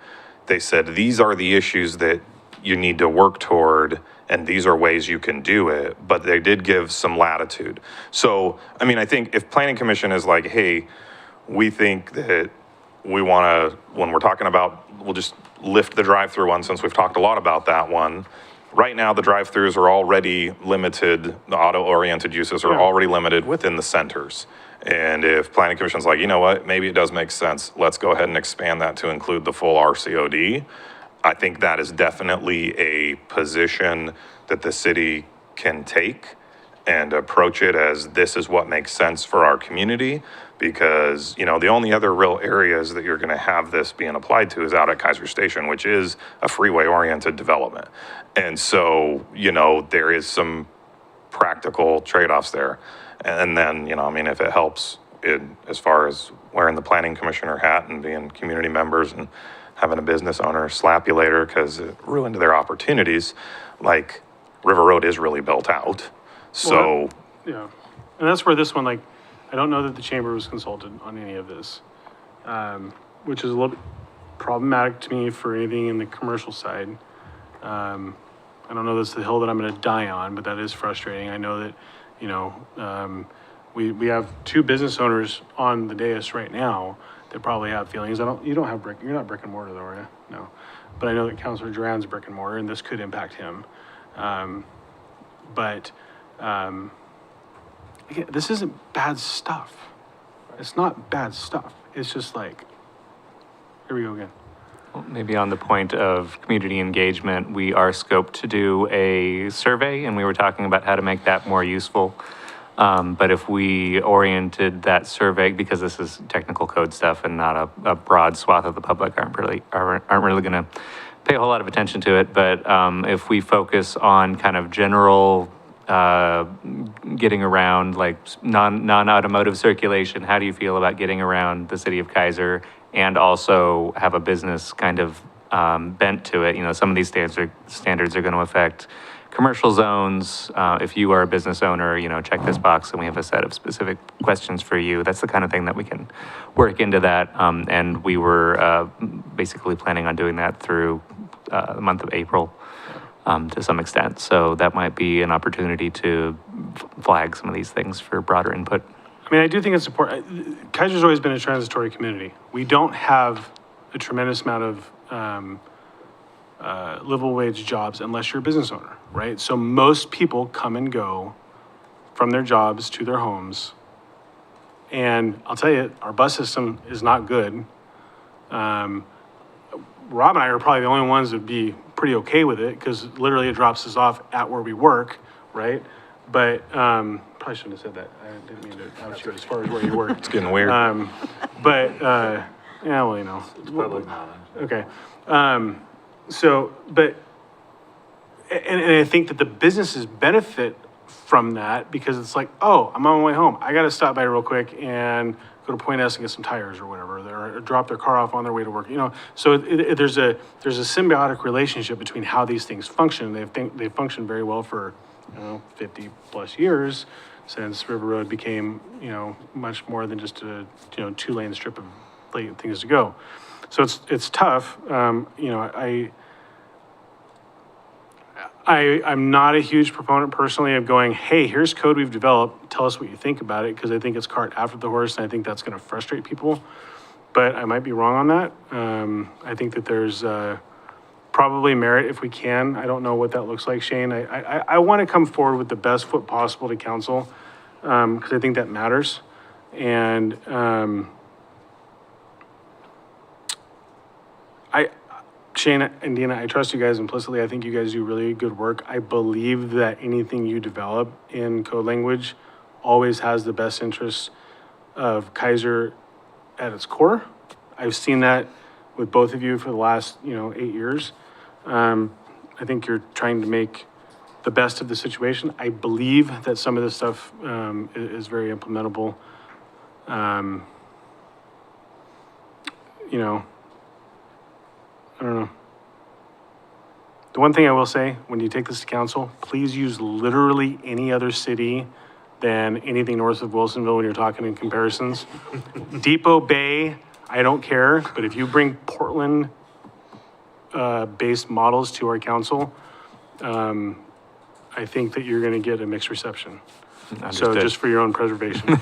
They said, these are the issues that you need to work toward, and these are ways you can do it, but they did give some latitude. So, I mean, I think if Planning Commission is like, hey, we think that we want to, when we're talking about, we'll just lift the drive-through one since we've talked a lot about that one. Right now, the drive-throughs are already limited, the auto-oriented uses are already limited within the centers. And if Planning Commission's like, you know what, maybe it does make sense, let's go ahead and expand that to include the full RCOD. I think that is definitely a position that the city can take. and approach it as this is what makes sense for our community. Because, you know, the only other real areas that you're going to have this being applied to is out at Keizer Station, which is a freeway-oriented development. And so, you know, there is some practical trade-offs there. And then, you know, I mean, if it helps as far as wearing the planning commissioner hat and being community members and having a business owner slap you later because it ruined their opportunities, like River Road is really built out. So, Yeah, and that's where this one, like, I don't know that the chamber was consulted on any of this, which is a little bit problematic to me for anything in the commercial side. I don't know that's the hill that I'm gonna die on, but that is frustrating. I know that, you know, we have two business owners on the dais right now that probably have feelings. You don't have you're not brick and mortar though, are you? No. But I know that Councilor Duran's brick and mortar, and this could impact him. Again, this isn't bad stuff. It's not bad stuff. It's just like, here we go again. Maybe on the point of community engagement, we are scoped to do a survey, and we were talking about how to make that more useful. But if we oriented that survey, because this is technical code stuff and not a broad swath of the public aren't really going to pay a whole lot of attention to it. But if we focus on kind of general getting around, like non-automotive circulation, how do you feel about getting around the city of Keizer, and also have a business kind of bent to it? You know, some of these standards are going to affect commercial zones. If you are a business owner, you know, check this box and we have a set of specific questions for you. That's the kind of thing that we can work into that. And we were basically planning on doing that through the month of April to some extent. So that might be an opportunity to flag some of these things for broader input. I mean, I do think it's important. Kaiser's always been a transitory community. We don't have a tremendous amount of livable wage jobs unless you're a business owner, right? So most people come and go from their jobs to their homes. And I'll tell you, our bus system is not good. Rob and I are probably the only ones that'd be pretty okay with it because literally it drops us off at where we work, right? But probably shouldn't have said that. I didn't mean to out you as far as where you work. it's getting weird. Yeah, well, you know. It's public knowledge. Okay. So, but, and I think that the businesses benefit from that because it's like, oh, I'm on my way home. I got to stop by real quick and go to Point S and get some tires or whatever, or drop their car off on their way to work, you know? So there's a symbiotic relationship between how these things function. They've functioned very well for, 50 plus years since River Road became, much more than just a, 2-lane strip of things to go. So it's tough. I'm not a huge proponent personally of going, hey, here's code we've developed, tell us what you think about it, because I think it's cart after the horse, and I think that's going to frustrate people. But I might be wrong on that. I think that there's probably merit if we can. I don't know what that looks like, Shane. I want to come forward with the best foot possible to council, because I think that matters. And Shane and Dina, I trust you guys implicitly. I think you guys do really good work. I believe that anything you develop in code language always has the best interests of Keizer at its core. I've seen that with both of you for the last, 8 years. I think you're trying to make the best of the situation. I believe that some of this stuff is very implementable. I don't know. The one thing I will say, when you take this to council, please use literally any other city than anything north of Wilsonville when you're talking in comparisons. Depot Bay, I don't care, but if you bring Portland based models to our council, I think that you're gonna get a mixed reception. So Understood. just for your own preservation.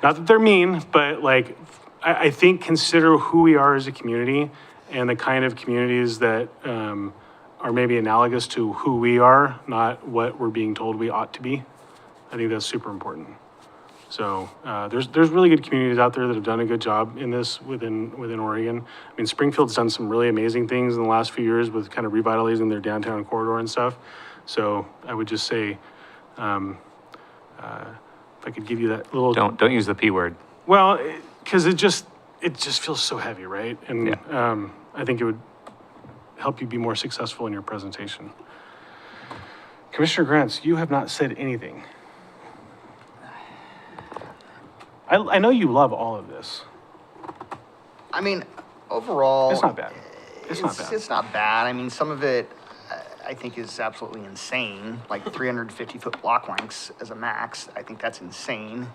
Not that they're mean, but like, I think consider who we are as a community and the kind of communities that are maybe analogous to who we are, not what we're being told we ought to be. I think that's super important. So there's really good communities out there that have done a good job in this within Oregon. I mean, Springfield's done some really amazing things in the last few years with kind of revitalizing their downtown corridor and stuff. So I would just say, if I could give you that little. Don't use the P word. Well, because it just feels so heavy, right? And Yeah. I think it would help you be more successful in your presentation. Commissioner Grants, you have not said anything. I know you love all of this. I mean, overall. It's not bad. It's not bad. It's not bad. I mean, some of it, I think is absolutely insane, like 350-foot block lengths as a max. I think that's insane.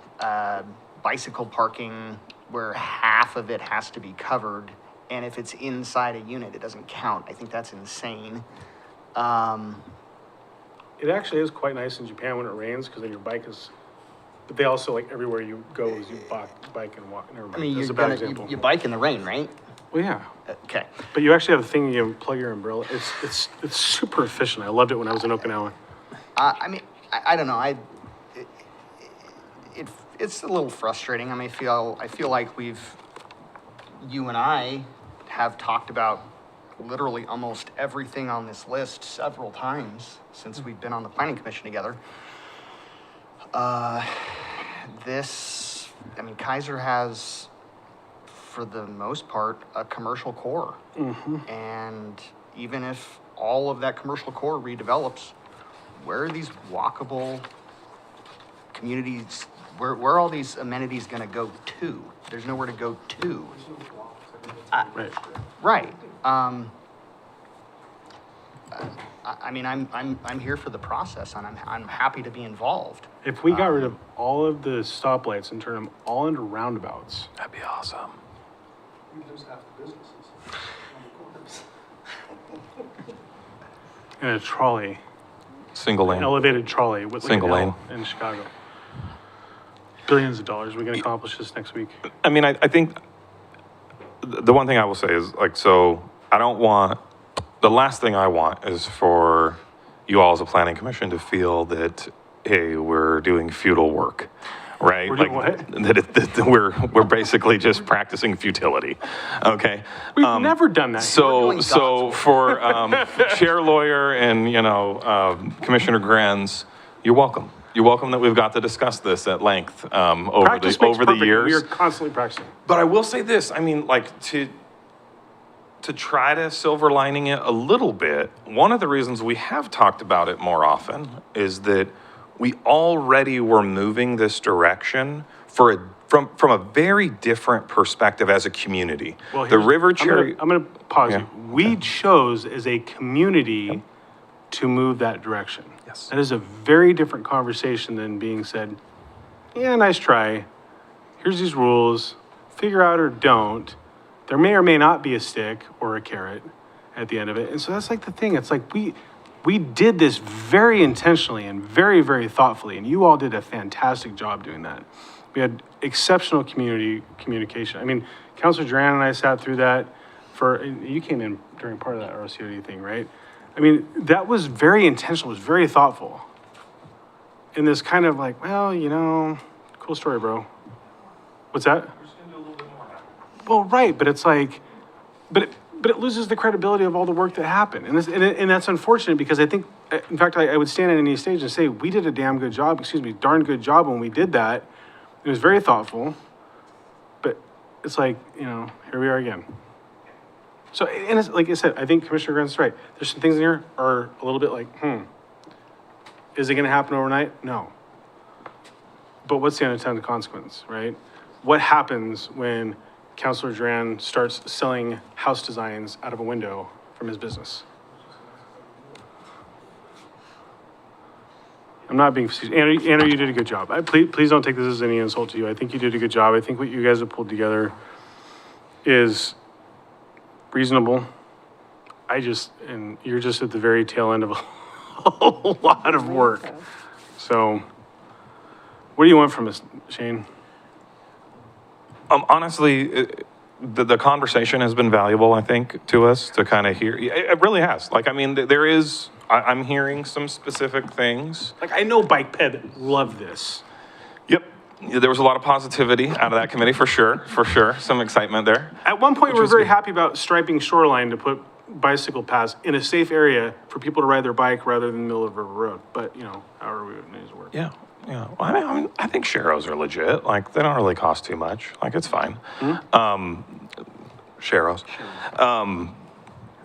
Bicycle parking where half of it has to be covered, and if it's inside a unit, it doesn't count. I think that's insane. It actually is quite nice in Japan when it rains, because then your bike is, but they also, like, everywhere you go is you bike and walk. Never mind. I mean, That's you're a bad gonna, example. you bike in the rain, right? Well, yeah. Okay. But you actually have a thing, you plug your umbrella. It's super efficient. I loved it when I was in Okinawa. I mean, I don't know. It's a little frustrating. I mean, I feel like you and I have talked about literally almost everything on this list several times since we've been on the planning commission together. I mean, Keizer has, for the most part, a commercial core. And even if all of that commercial core redevelops, where are these walkable communities, where are all these amenities gonna go to? There's nowhere to go to. Right. Right. I mean, I'm here for the process, and I'm happy to be involved. If we got rid of all of the stoplights and turn them all into roundabouts, That'd be awesome. and a trolley, Single an lane. elevated trolley with like Single an lane. L in Chicago. Billions of dollars. We can accomplish this next week. I mean, I think the one thing I will say is, like, so I don't want, the last thing I want is for you all as a planning commission to feel that, hey, we're doing futile work, right? We're doing Like, what? that we're basically just practicing futility, okay? We've never done that. doing So God's for Chair Lawyer and, Commissioner Grenz, you're welcome. You're welcome that we've got to discuss this at length over Practice the makes over the perfect. years. We are constantly practicing. But I will say this, I mean, like, to try to silver lining it a little bit, one of the reasons we have talked about it more often is that we already were moving this direction from a very different perspective as a community. Well, The River I'm Cherry, gonna pause Yeah. you. We chose as a community to move that direction. Yes. That is a very different conversation than being said, yeah, nice try. Here's these rules, figure out or don't. There may or may not be a stick or a carrot at the end of it. And so that's like the thing. It's like we did this very intentionally and very, very thoughtfully, and you all did a fantastic job doing that. We had exceptional community communication. I mean, Councilor Duran and I sat through that you came in during part of that RCOD thing, right? I mean, that was very intentional, it was very thoughtful. And this kind of like, well, cool story, bro. What's that? Well, right, but it's like, but it loses the credibility of all the work that happened. And that's unfortunate because I think, in fact, I would stand on any stage and say, we did a darn good job when we did that. It was very thoughtful, but it's like, here we are again. So, and it's, like I said, I think Commissioner Grant's right. There's some things in here are a little bit like, is it gonna happen overnight? No. But what's the unintended consequence, right? What happens when Councilor Duran starts selling house designs out of a window from his business? I'm not being facetious. Andrew, you did a good job. Please don't take this as any insult to you. I think you did a good job. I think what you guys have pulled together is reasonable. And you're just at the very tail end of a lot of work. So, what do you want from us, Shane? honestly, the conversation has been valuable, I think, to us to kind of hear. It really has. Like, I mean, I'm hearing some specific things. Like, I know Bike Ped love this. Yep. Yeah, there was a lot of positivity out of that committee, for sure. Some excitement there. At one point, we were was very good. happy about striping shoreline to put bicycle paths in a safe area for people to ride their bike rather than the middle of River Road. But, however we would need to work. Yeah. Yeah, well, I think Sharrows are legit. Like, they don't really cost too much. Like, it's fine. Sharrows.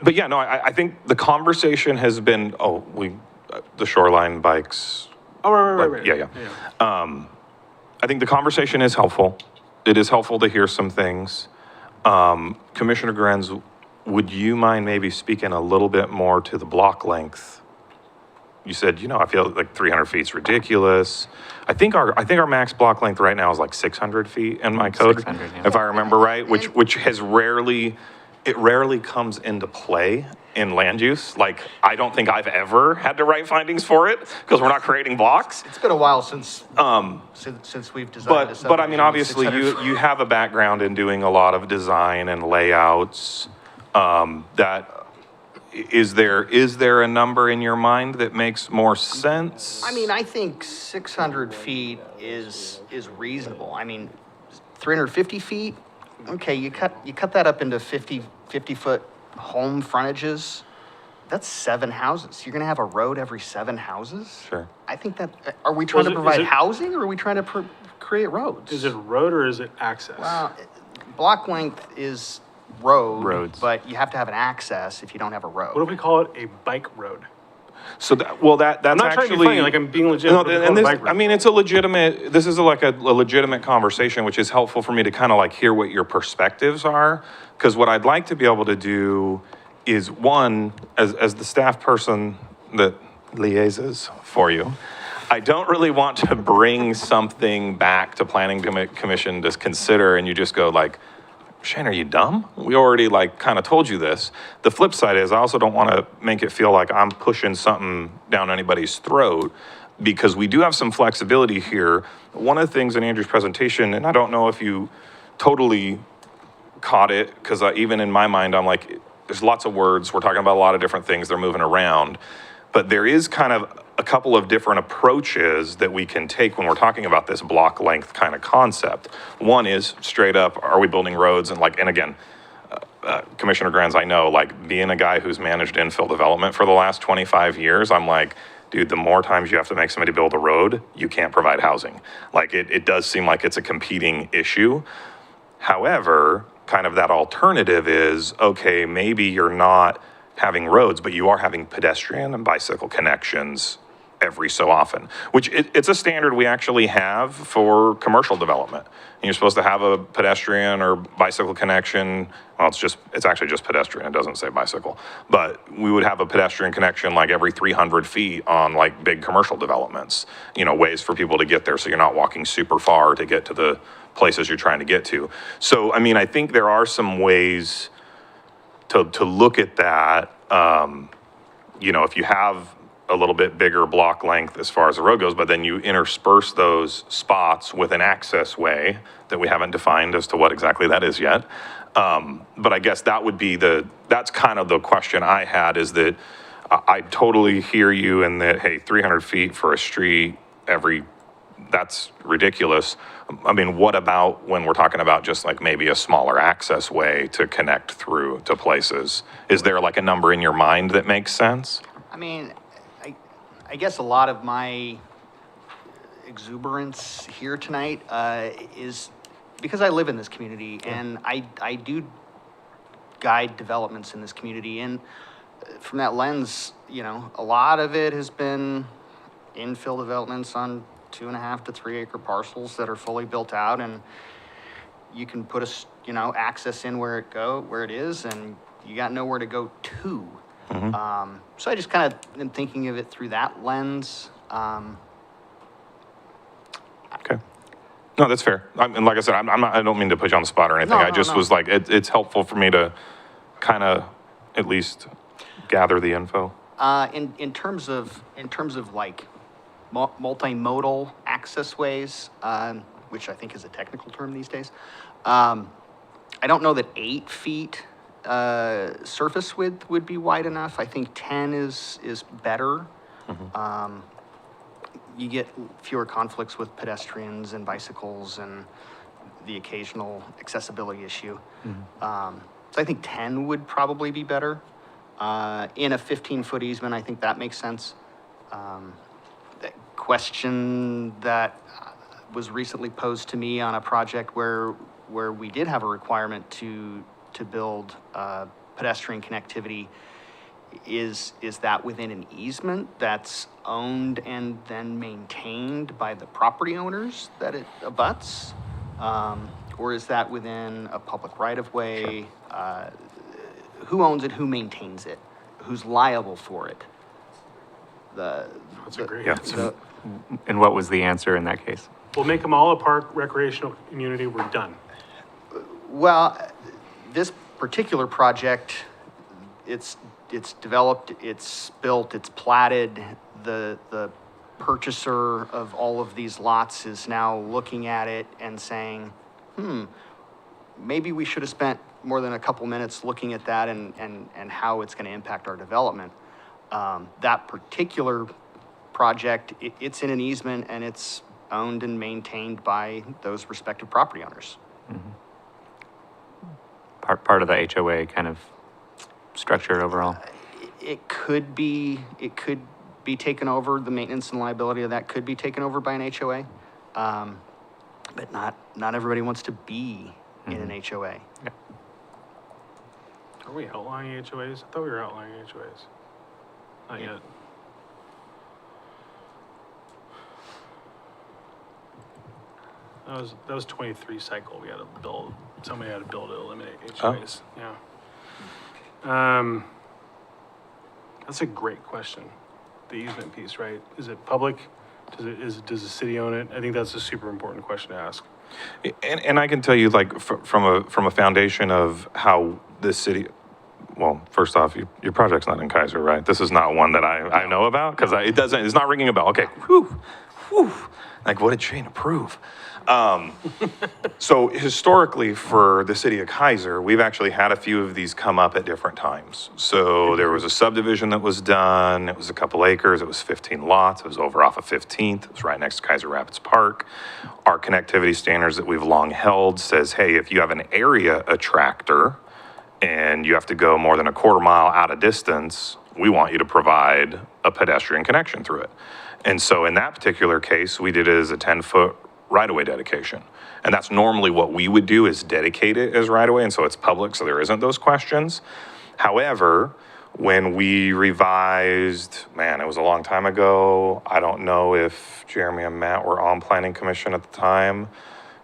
But yeah, no, I think the conversation has been, the shoreline bikes. Oh, right. Yeah. I think the conversation is helpful. It is helpful to hear some things. Commissioner Grenz, would you mind maybe speaking a little bit more to the block length? You said, I feel like 300 feet is ridiculous. I think our max block length right now is like 600 feet in my code, 600, yeah. if I remember right, which has rarely comes into play in land use. Like, I don't think I've ever had to write findings for it because we're not creating blocks. It's been a while since we've designed a But I mean, subdivision obviously, 600 you have a background in doing a lot of design and layouts. Is there a number in your mind that makes more sense? I mean, I think 600 feet is reasonable. I mean, 350 feet, okay, you cut that up into 50-foot home frontages. That's 7 houses. You're gonna have a road every 7 houses? Sure. I think are we trying to is provide it- housing or are we trying to create roads? Is it road or is it access? Block length is roads, Roads. but you have to have an access if you don't have a road. What if we call it a bike road? So that's I'm not trying to be funny, like I'm being legit. No, What if we call and it a this, bike road? I mean, it's a legitimate, this is like a legitimate conversation, which is helpful for me to kind of like hear what your perspectives are. Because what I'd like to be able to do is, one, as the staff person that liaises for you, I don't really want to bring something back to planning commission to consider and you just go like, Shane, are you dumb? We already like kind of told you this. The flip side is I also don't want to make it feel like I'm pushing something down anybody's throat because we do have some flexibility here. One of the things in Andrew's presentation, and I don't know if you totally caught it, because even in my mind, I'm like, there's lots of words. We're talking about a lot of different things. They're moving around. But there is kind of a couple of different approaches that we can take when we're talking about this block length kind of concept. One is straight up, are we building roads? And again, Commissioner Grenz, I know, like being a guy who's managed infill development for the last 25 years, I'm like, dude, the more times you have to make somebody build a road, you can't provide housing. Like it does seem like it's a competing issue. However, kind of that alternative is, okay, maybe you're not having roads, but you are having pedestrian and bicycle connections every so often, which it's a standard we actually have for commercial development. And you're supposed to have a pedestrian or bicycle connection. Well, it's actually just pedestrian. It doesn't say bicycle, but we would have a pedestrian connection like every 300 feet on like big commercial developments, ways for people to get there. So you're not walking super far to get to the places you're trying to get to. So, I mean, I think there are some ways to look at that. If you have a little bit bigger block length as far as the road goes, but then you intersperse those spots with an access way that we haven't defined as to what exactly that is yet. But I guess that would be that's kind of the question I had, is that I totally hear you in that, hey, 300 feet for a street that's ridiculous. I mean, what about when we're talking about just like maybe a smaller access way to connect through to places? Is there like a number in your mind that makes sense? I mean, I guess a lot of my exuberance here tonight is because I live in this community and I do guide developments in this community. And from that lens, a lot of it has been infill developments on 2.5 to 3 acre parcels that are fully built out, and you can put access in where it is, and you got nowhere to go to. Mm-hmm. So I just kind of am thinking of it through that lens. Okay. No, that's fair. And like I said, I don't mean to put you on the spot or anything. I just was like, it's helpful for me to kind of at least gather the info. In terms of like multimodal access ways, which I think is a technical term these days, I don't know that 8 feet surface width would be wide enough. I think 10 is better. Mm-hmm. You get fewer conflicts with pedestrians and bicycles and the occasional accessibility issue. Mm-hmm. So I think 10 would probably be better. In a 15-foot easement, I think that makes sense. question that was recently posed to me on a project where we did have a requirement to build pedestrian connectivity. Is that within an easement that's owned and then maintained by the property owners that it abuts? Or is that within a public right-of-way? Who owns it, who maintains it? Who's liable for it? That's a great Yeah. answer. And what was the answer in that case? We'll make them all a park recreational community, we're done. Well, this particular project, it's developed, it's built, it's platted. The purchaser of all of these lots is now looking at it and saying, maybe we should have spent more than a couple minutes looking at that and how it's going to impact our development. That particular project, it's in an easement and it's owned and maintained by those respective property owners. Part of the HOA kind of structure overall? It could be taken over, the maintenance and liability of that could be taken over by an HOA. But not everybody wants to be in an HOA. Yeah. Are we outlawing HOAs? I thought we were outlawing HOAs. Not yet. That was 23 cycle. We had to build, somebody had to build to eliminate HOAs. Yeah. That's a great question. The easement piece, right? Is it public? Does the city own it? I think that's a super important question to ask. And I can tell you, like, from a foundation of how this city, well, first off, your project's not in Keizer, right? This is not one that I know about, because it's not ringing a bell. Okay, whew. Like, what did Shane approve? So historically, for the city of Keizer, we've actually had a few of these come up at different times. So there was a subdivision that was done. It was a couple acres. It was 15 lots. It was over off of 15th. It was right next to Keizer Rapids Park. Our connectivity standards that we've long held says, hey, if you have an area attractor and you have to go more than a quarter mile out of distance, we want you to provide a pedestrian connection through it. And so in that particular case, we did it as a 10-foot right-of-way dedication. And that's normally what we would do, is dedicate it as right-of-way, and so it's public, so there isn't those questions. However, when we revised, man, it was a long time ago. I don't know if Jeremy and Matt were on planning commission at the time.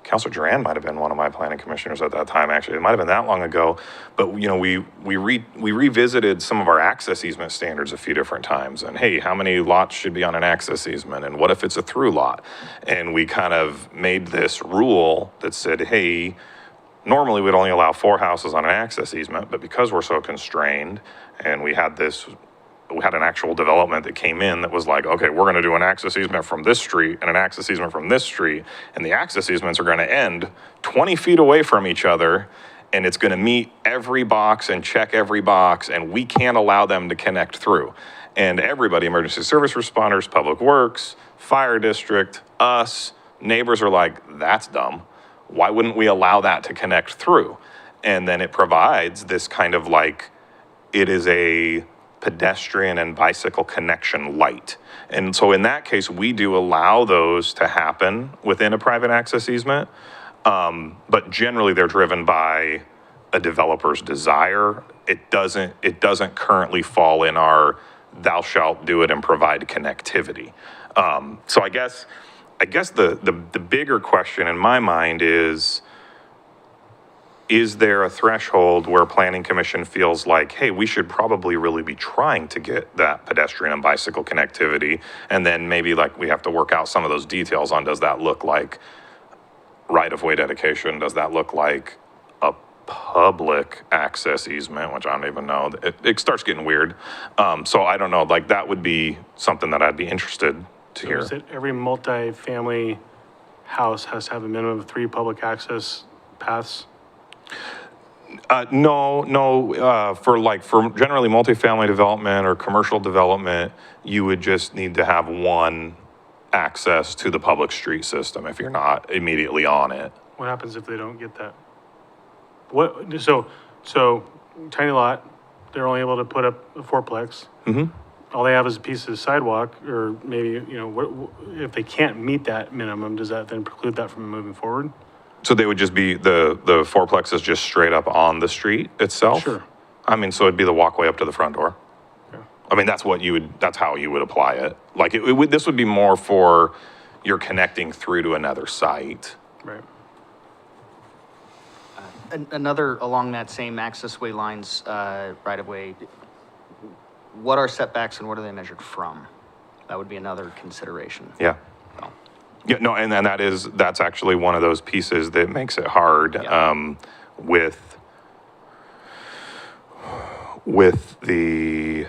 Councilor Duran might have been one of my planning commissioners at that time, actually. It might have been that long ago. But, you know, we revisited some of our access easement standards a few different times. And, hey, how many lots should be on an access easement? And what if it's a through lot? And we kind of made this rule that said, hey, normally we'd only allow 4 houses on an access easement, but because we're so constrained and we had an actual development that came in that was like, okay, we're going to do an access easement from this street and an access easement from this street, and the access easements are going to end 20 feet away from each other, and it's going to meet every box and check every box, and we can't allow them to connect through. And everybody, emergency service responders, public works, fire district, us, neighbors are like, that's dumb. Why wouldn't we allow that to connect through? And then it provides this kind of like, it is a pedestrian and bicycle connection light. And so in that case, we do allow those to happen within a private access easement. But generally they're driven by a developer's desire. It doesn't currently fall in our thou shalt do it and provide connectivity. So I guess the bigger question in my mind is there a threshold where planning commission feels like, hey, we should probably really be trying to get that pedestrian and bicycle connectivity, and then maybe like we have to work out some of those details on, does that look like right-of-way dedication? Does that look like a public access easement, which I don't even know. It starts getting weird. So I don't know, like that would be something that I'd be interested to hear. Is it every multi-family house has to have a minimum of 3 public access paths? No, for generally multifamily development or commercial development, you would just need to have one access to the public street system if you're not immediately on it. What happens if they don't get that? So tiny lot, they're only able to put up a 4-plex. all they have is a piece of sidewalk, or maybe, you know, if they can't meet that minimum, does that then preclude that from moving forward? So they would just be, the fourplex is just straight up on the street itself? Sure. I mean, so it'd be the walkway up to the front door? Okay. I mean, that's how you would apply it. Like, this would be more for you're connecting through to another site. Right. Another, along that same accessway lines, right of way, what are setbacks and what are they measured from? That would be another consideration. Yeah. So, Yeah, no, and that's actually one of those pieces that makes it hard, Yeah. with the,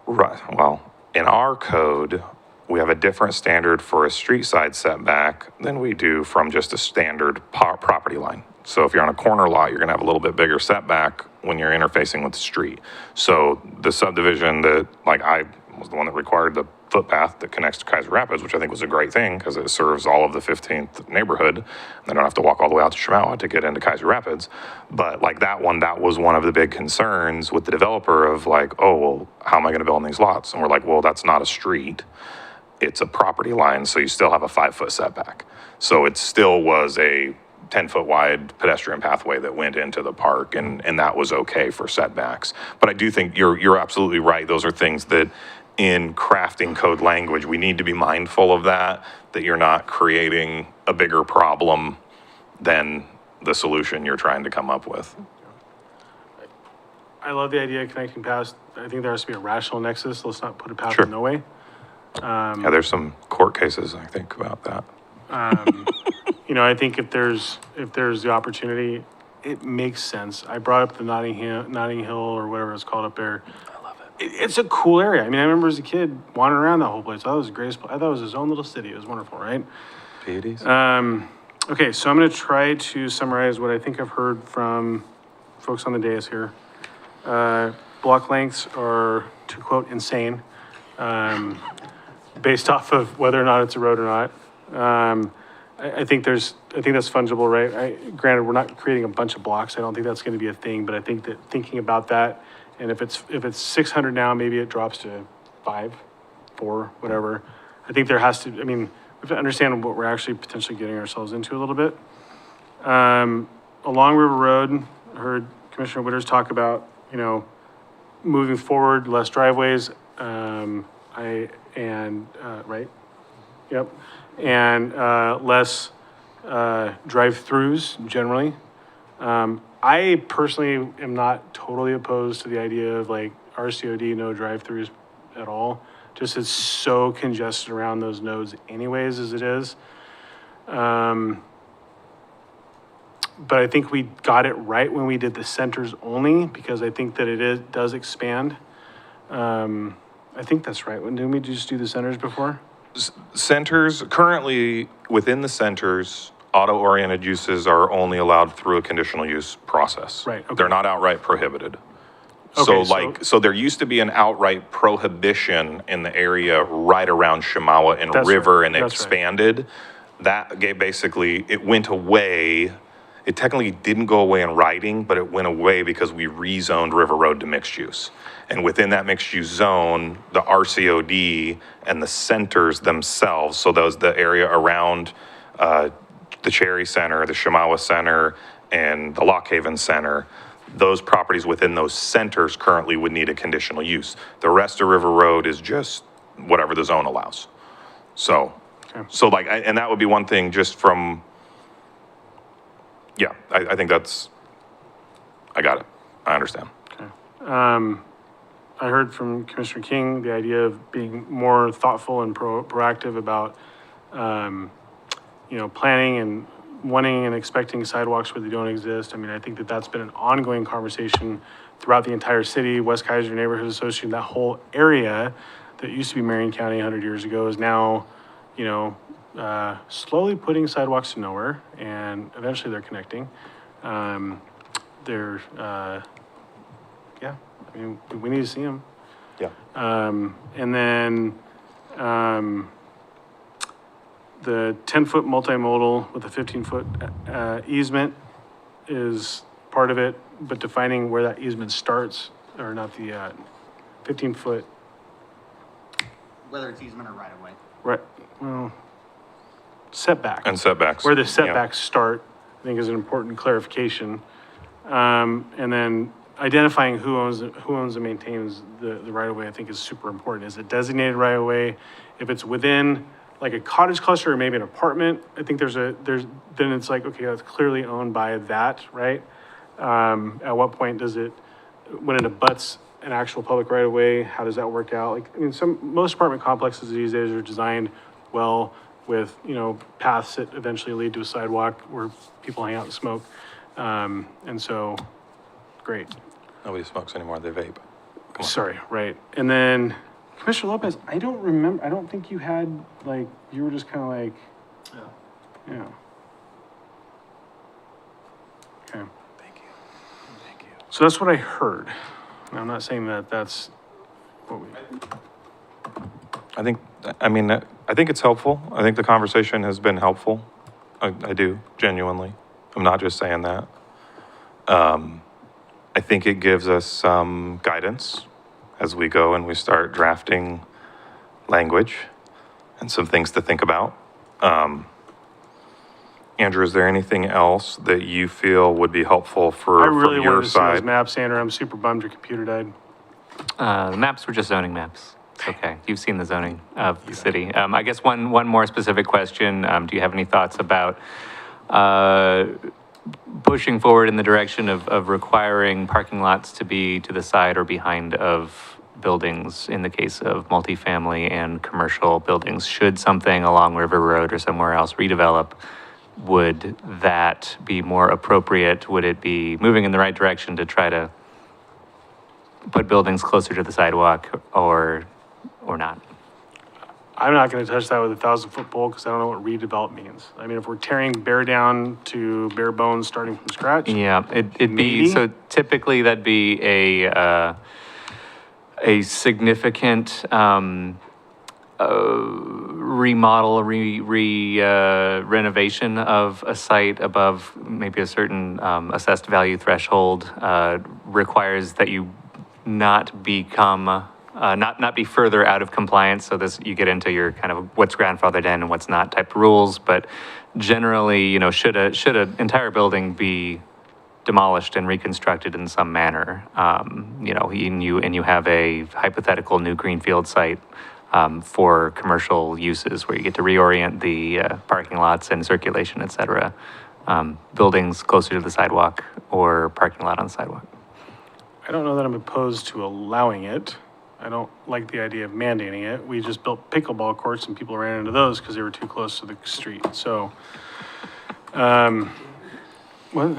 well, in our code, we have a different standard for a street side setback than we do from just a standard property line. So if you're on a corner lot, you're gonna have a little bit bigger setback when you're interfacing with the street. So the subdivision that, like, I was the one that required the footpath that connects to Keizer Rapids, which I think was a great thing because it serves all of the 15th neighborhood. They don't have to walk all the way out to Shamawa to get into Keizer Rapids. But like that was one of the big concerns with the developer of like, oh, well, how am I gonna build in these lots? And we're like, well, that's not a street. It's a property line, so you still have a 5-foot setback. So it still was a 10-foot wide pedestrian pathway that went into the park, and that was okay for setbacks. But I do think you're absolutely right. Those are things that in crafting code language, we need to be mindful of that you're not creating a bigger problem than the solution you're trying to come up with. I love the idea of connecting past. I think there has to be a rational nexus. Let's not put a path Sure. in no way. Yeah, there's some court cases, I think, about that. You know, I think if there's the opportunity, it makes sense. I brought up the Notting Hill or whatever it's called up there. I love it. It's a cool area. I mean, I remember as a kid wandering around that whole place. I thought it was the greatest place. I thought it was his own little city. It was wonderful, right? Pleiades? Okay, so I'm going to try to summarize what I think I've heard from folks on the dais here. Block lengths are, to quote, insane, based off of whether or not it's a road or not. I think that's fungible, right? Granted, we're not creating a bunch of blocks. I don't think that's going to be a thing, but I think that thinking about that, and if it's 600 now, maybe it drops to 5, 4, whatever. I think there has to, I mean, we have to understand what we're actually potentially getting ourselves into a little bit. Along River Road, I heard Commissioner Witters talk about, you know, moving forward, less driveways, right? Yep. And less drive-throughs generally. I personally am not totally opposed to the idea of like RCOD, no drive-throughs at all. Just it's so congested around those nodes anyways as it is. But I think we got it right when we did the centers only, because I think that it does expand. I think that's right. Didn't we just do the centers before? Centers, currently within the centers, auto-oriented uses are only allowed through a conditional use process. Right, okay. They're not outright prohibited. Okay, So there used to be an outright prohibition in the area right around Shamawa and That's River, right, and it that's right. expanded. That basically, it went away. It technically didn't go away in writing, but it went away because we rezoned River Road to mixed use. And within that mixed use zone, the RCOD and the centers themselves, so the area around the Cherry Center, the Shamawa Center, and the Lock Haven Center, those properties within those centers currently would need a conditional use. The rest of River Road is just whatever the zone allows. So, Okay. and that would be one thing just from, yeah, I think I got it. I understand. I heard from Commissioner King the idea of being more thoughtful and proactive about, you know, planning and wanting and expecting sidewalks where they don't exist. I mean, I think that that's been an ongoing conversation throughout the entire city. West Keizer Neighborhood Association, that whole area that used to be Marion County 100 years ago is now, you know, slowly putting sidewalks to nowhere, and eventually they're connecting. Yeah, I mean, we need to see them. Yeah. And then, the 10-foot multimodal with a 15-foot easement is part of it, but defining where that easement starts, or not the 15-foot, whether it's easement or right of way. Right, well, setback. And setbacks. Where the yeah. setbacks start, I think is an important clarification. And then identifying who owns and maintains the right of way, I think is super important. Is it designated right of way? If it's within like a cottage cluster or maybe an apartment, I think then it's like, okay, that's clearly owned by that, right? At what point does it, when it abuts an actual public right of way, how does that work out? Like, I mean, most apartment complexes these days are designed well with, paths that eventually lead to a sidewalk where people hang out and smoke. And so, great. Nobody smokes anymore, they vape. Come on. Sorry, right. And then Commissioner Lopez, I don't think you had, like, you were just kind of like, yeah. Okay. Thank you. So that's what I heard. And I'm not saying that that's what we, I think it's helpful. I think the conversation has been helpful. I do, genuinely. I'm not just saying that. I think it gives us some guidance as we go and we start drafting language and some things to think about. Andrew, is there anything else that you feel would be helpful I from really your wanted to see those side? maps, Andrew. I'm super bummed your computer died. The maps were just zoning maps. It's okay. You've seen the zoning of the city. I guess one more specific question. Do you have any thoughts about pushing forward in the direction of requiring parking lots to be to the side or behind of buildings in the case of multifamily and commercial buildings? Should something along River Road or somewhere else redevelop, would that be more appropriate? Would it be moving in the right direction to try to put buildings closer to the sidewalk or not? I'm not gonna touch that with a 1,000-foot pole because I don't know what redevelop means. I mean, if we're tearing bare down to bare bones, starting from scratch. Yeah, it'd be, Maybe. so typically that'd be a significant, remodel, renovation of a site above maybe a certain, assessed value threshold, requires that you not become, not be further out of compliance. So this, you get into your kind of what's grandfathered in and what's not type rules. But generally, should an entire building be demolished and reconstructed in some manner, and you have a hypothetical new greenfield site for commercial uses where you get to reorient the parking lots and circulation, et cetera, buildings closer to the sidewalk or parking lot on the sidewalk. I don't know that I'm opposed to allowing it. I don't like the idea of mandating it. We just built pickleball courts and people ran into those because they were too close to the street. So, what?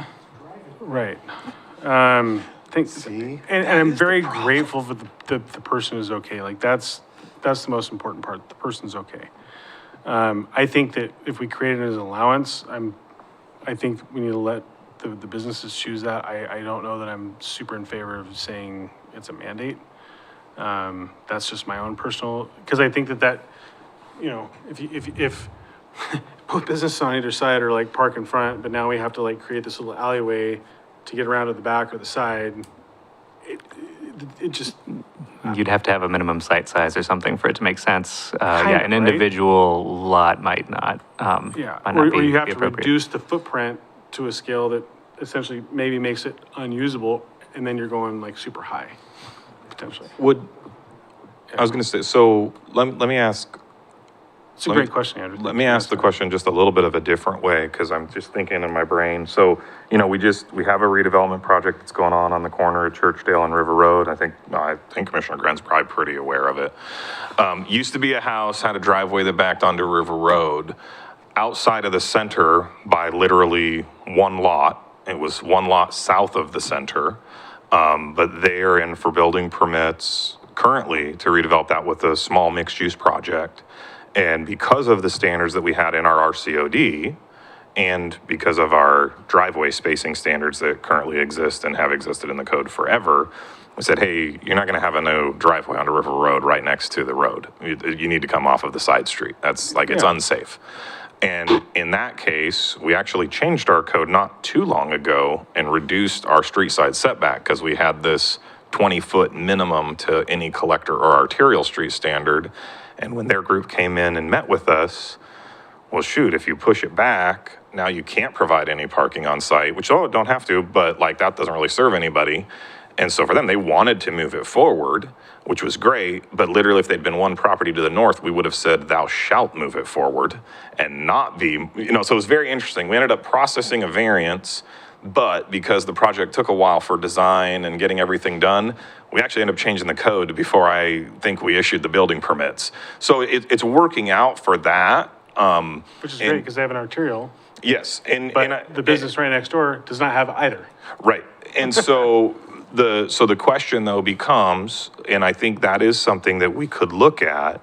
Right. And I'm very grateful for the person who's okay. Like that's the most important part. The person's okay. I think that if we create it as an allowance, I think we need to let the businesses choose that. I don't know that I'm super in favor of saying it's a mandate. That's just my own personal, because I think that if both businesses on either side are like park in front, but now we have to like create this little alleyway to get around to the back or the side, it just. You'd have to have a minimum site size or something for it to make sense. Kind of, an individual lot might not. Yeah, might not or be you have to appropriate. reduce the footprint to a scale that essentially maybe makes it unusable, and then you're going like super high, potentially. I was gonna say, so let me ask, It's a great question, Andrew. let me ask the question just a little bit of a different way, because I'm just thinking in my brain. So, we have a redevelopment project that's going on the corner of Churchdale and River Road. I think Commissioner Grenn's probably pretty aware of it. Used to be a house, had a driveway that backed onto River Road. Outside of the center by literally one lot, it was one lot south of the center, but they are in for building permits currently to redevelop that with a small mixed-use project. And because of the standards that we had in our RCOD, and because of our driveway spacing standards that currently exist and have existed in the code forever, we said, hey, you're not gonna have a no driveway onto River Road right next to the road. You need to come off of the side street. That's like, it's unsafe. And in that case, we actually changed our code not too long ago and reduced our street side setback because we had this 20-foot minimum to any collector or arterial street standard. And when their group came in and met with us, well, shoot, if you push it back, now you can't provide any parking on site, which, oh, don't have to, but like that doesn't really serve anybody. And so for them, they wanted to move it forward, which was great. But literally, if they'd been one property to the north, we would have said, thou shalt move it forward and not be, so it was very interesting. We ended up processing a variance, but because the project took a while for design and getting everything done, we actually ended up changing the code before I think we issued the building permits. So it's working out for that. Which is great because they have an arterial, Yes, but the business right next door does not have either. right. And so the question though becomes, and I think that is something that we could look at,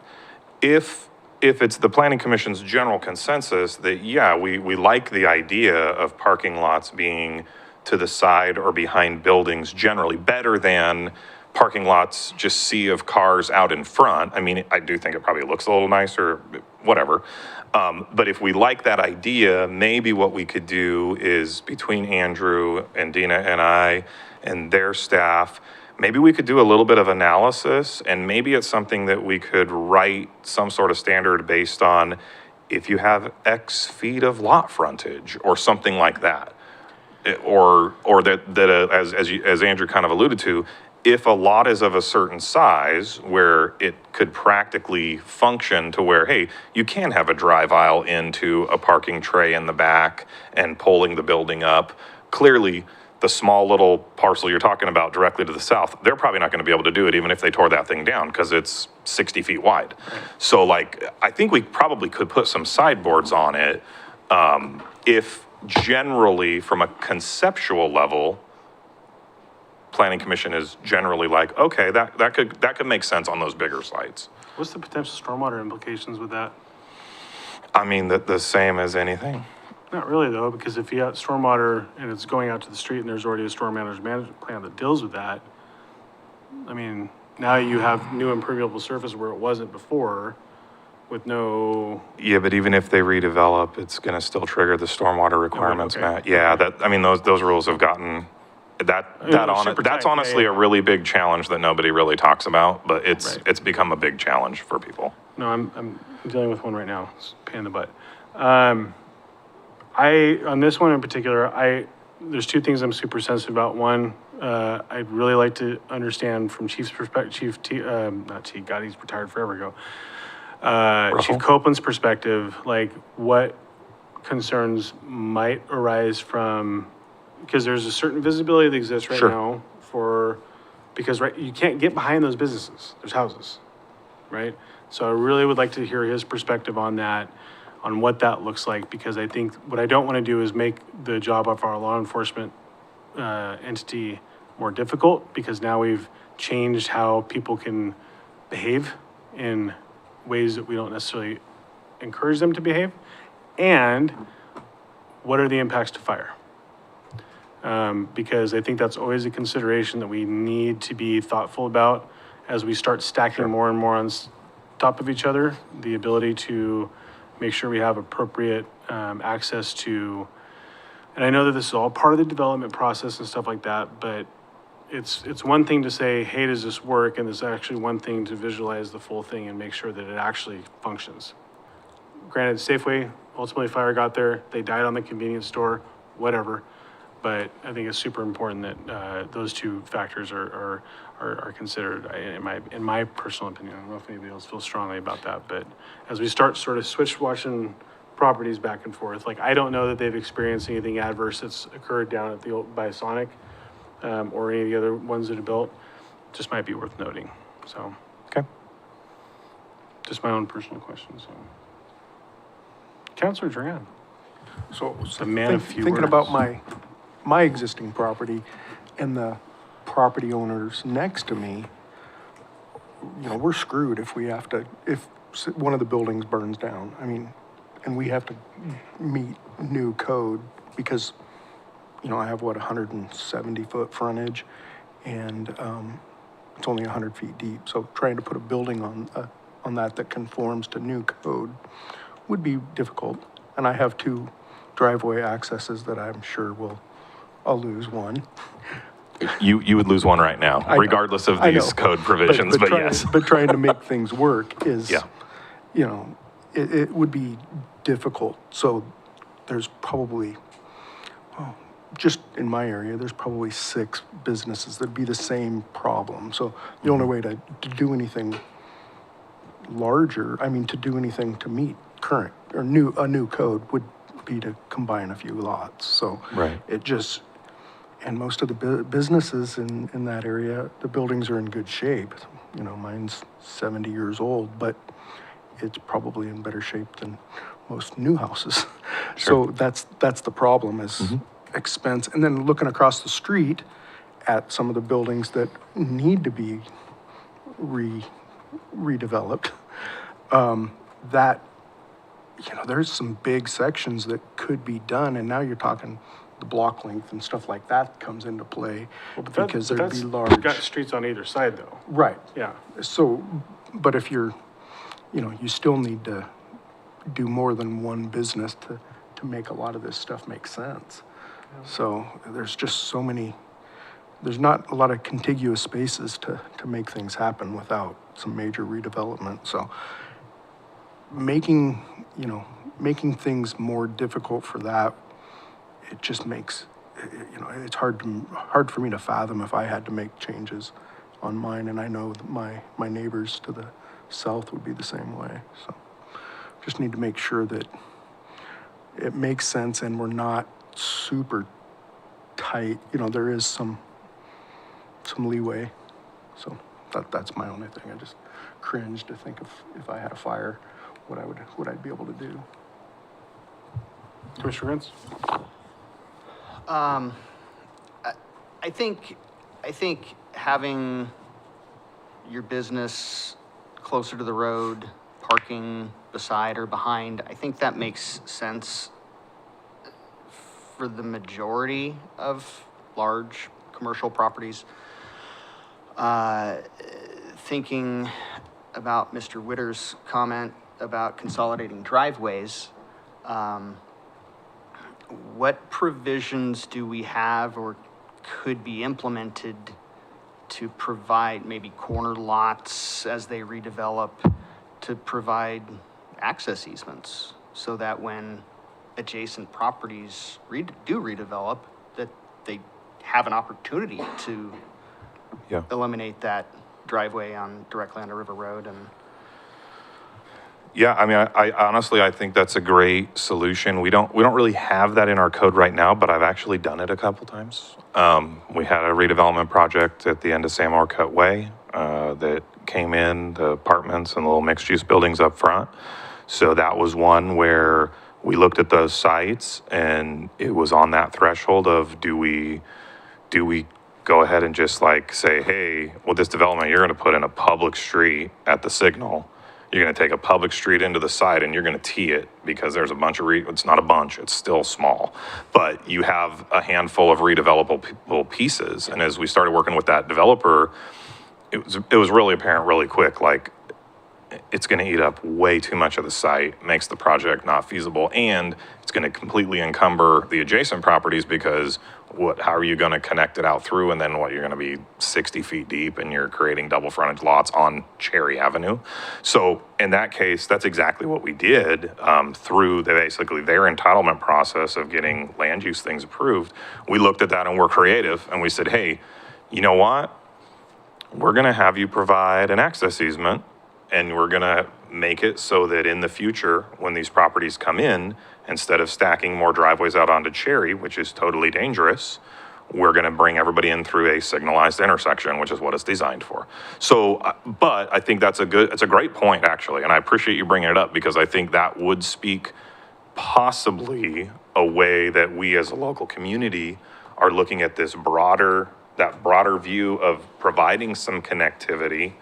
if it's the planning commission's general consensus that, yeah, we like the idea of parking lots being to the side or behind buildings generally better than parking lots just sea of cars out in front. I mean, I do think it probably looks a little nicer, whatever. But if we like that idea, maybe what we could do is between Andrew and Dina and I and their staff, maybe we could do a little bit of analysis, and maybe it's something that we could write some sort of standard based on if you have X feet of lot frontage or something like that. Or as Andrew kind of alluded to, if a lot is of a certain size where it could practically function to where, hey, you can have a drive aisle into a parking tray in the back and pulling the building up. Clearly, the small little parcel you're talking about directly to the south, they're probably not going to be able to do it even if they tore that thing down because it's 60 feet wide. So like, I think we probably could put some sideboards on it if generally from a conceptual level, planning commission is generally like, okay, that could make sense on those bigger sites. What's the potential stormwater implications with that? I mean, the same as anything. Not really though, because if you got stormwater and it's going out to the street and there's already a storm management plan that deals with that, I mean, now you have new impermeable surface where it wasn't before with no. Yeah, but even if they redevelop, it's going to still trigger the stormwater requirements, okay. Matt. Yeah, those rules have gotten that's honestly a really big challenge that nobody really talks about, but it's become a big challenge for people. No, I'm dealing with one right now. It's a pain in the butt. On this one in particular, there's two things I'm super sensitive about. One, I'd really like to understand from Chief's perspective, God, he's retired forever ago. Chief Copeland's perspective, like what concerns might arise from, because there's a certain visibility that exists right now because you can't get behind those businesses. There's houses, right? So I really would like to hear his perspective on that, on what that looks like, because I think what I don't want to do is make the job of our law enforcement entity more difficult, because now we've changed how people can behave in ways that we don't necessarily encourage them to behave. And what are the impacts to fire? Because I think that's always a consideration that we need to be thoughtful about as we start stacking more and more on top of each other, the ability to make sure we have appropriate access to, and I know that this is all part of the development process and stuff like that, but it's one thing to say, hey, does this work? And it's actually one thing to visualize the full thing and make sure that it actually functions. Granted, Safeway, ultimately fire got there, they died on the convenience store, whatever. But I think it's super important that those two factors are considered, in my personal opinion. I don't know if anybody else feels strongly about that, but as we start sort of switch-watching properties back and forth, like I don't know that they've experienced anything adverse that's occurred down at the old by Sonic or any of the other ones that are built. Just might be worth noting. So, okay, just my own personal question. So, Councilor Duran. So The man of few thinking words. about my existing property and the property owners next to me, we're screwed if one of the buildings burns down. I mean, and we have to meet new code because, I have 170-foot frontage and it's only 100 feet deep. So trying to put a building on that conforms to new code would be difficult. And I have two driveway accesses that I'm sure I'll lose one. You would lose one right now, I know. regardless of I know. these code provisions, but trying- yes. But trying to make things work is, Yeah. you know, it would be difficult. So there's probably, just in my area, there's probably 6 businesses that'd be the same problem. So the only way to do anything larger, I mean, to do anything to meet current or a new code would be to combine a few lots. So Right. it just, and most of the businesses in that area, the buildings are in good shape. You know, mine's 70 years old, but it's probably in better shape than most new houses. So that's the problem is expense. And then looking across the street at some of the buildings that need to be redeveloped, that, you know, there's some big sections that could be done, and now you're talking the block length and stuff like that comes into play, because there'd be large. You've got streets on either side, though. Right. Yeah. So, but if you're, you know, you still need to do more than one business to make a lot of this stuff make sense. So there's just so many, there's not a lot of contiguous spaces to make things happen without some major redevelopment. So making things more difficult for that, it just makes, you know, it's hard for me to fathom if I had to make changes on mine, and I know that my neighbors to the south would be the same way. So just need to make sure that it makes sense and we're not super tight. You know, there is some leeway. So that's my only thing. I just cringe to think of if I had a fire, what I'd be able to do. Commissioner Rents? I think having your business closer to the road, parking beside or behind, I think that makes sense for the majority of large commercial properties. Thinking about Mr. Witter's comment about consolidating driveways, what provisions do we have or could be implemented to provide maybe corner lots as they redevelop to provide access easements so that when adjacent properties do redevelop, that they have an opportunity to Yeah. eliminate that driveway directly onto River Road and Yeah, I mean, I honestly, I think that's a great solution. We don't really have that in our code right now, but I've actually done it a couple times. We had a redevelopment project at the end of Sam Orcutt Way that came in, the apartments and the little mixed-use buildings up front. So that was one where we looked at those sites and it was on that threshold of do we go ahead and just like say, hey, with this development, you're going to put in a public street at the signal. You're going to take a public street into the side and you're going to tee it because there's a bunch of, it's not a bunch, it's still small. But you have a handful of redevelopable pieces. And as we started working with that developer, it was really apparent really quick, like it's going to eat up way too much of the site, makes the project not feasible, and it's going to completely encumber the adjacent properties because how are you going to connect it out through, and then you're going to be 60 feet deep and you're creating double frontage lots on Cherry Avenue. So in that case, that's exactly what we did through basically their entitlement process of getting land use things approved. We looked at that and we're creative and we said, hey, you know what? We're going to have you provide an access easement, and we're going to make it so that in the future, when these properties come in, instead of stacking more driveways out onto Cherry, which is totally dangerous, we're going to bring everybody in through a signalized intersection, which is what it's designed for. So, but I think it's a great point, actually, and I appreciate you bringing it up because I think that would speak possibly a way that we as a local community are looking at this broader view of providing some connectivity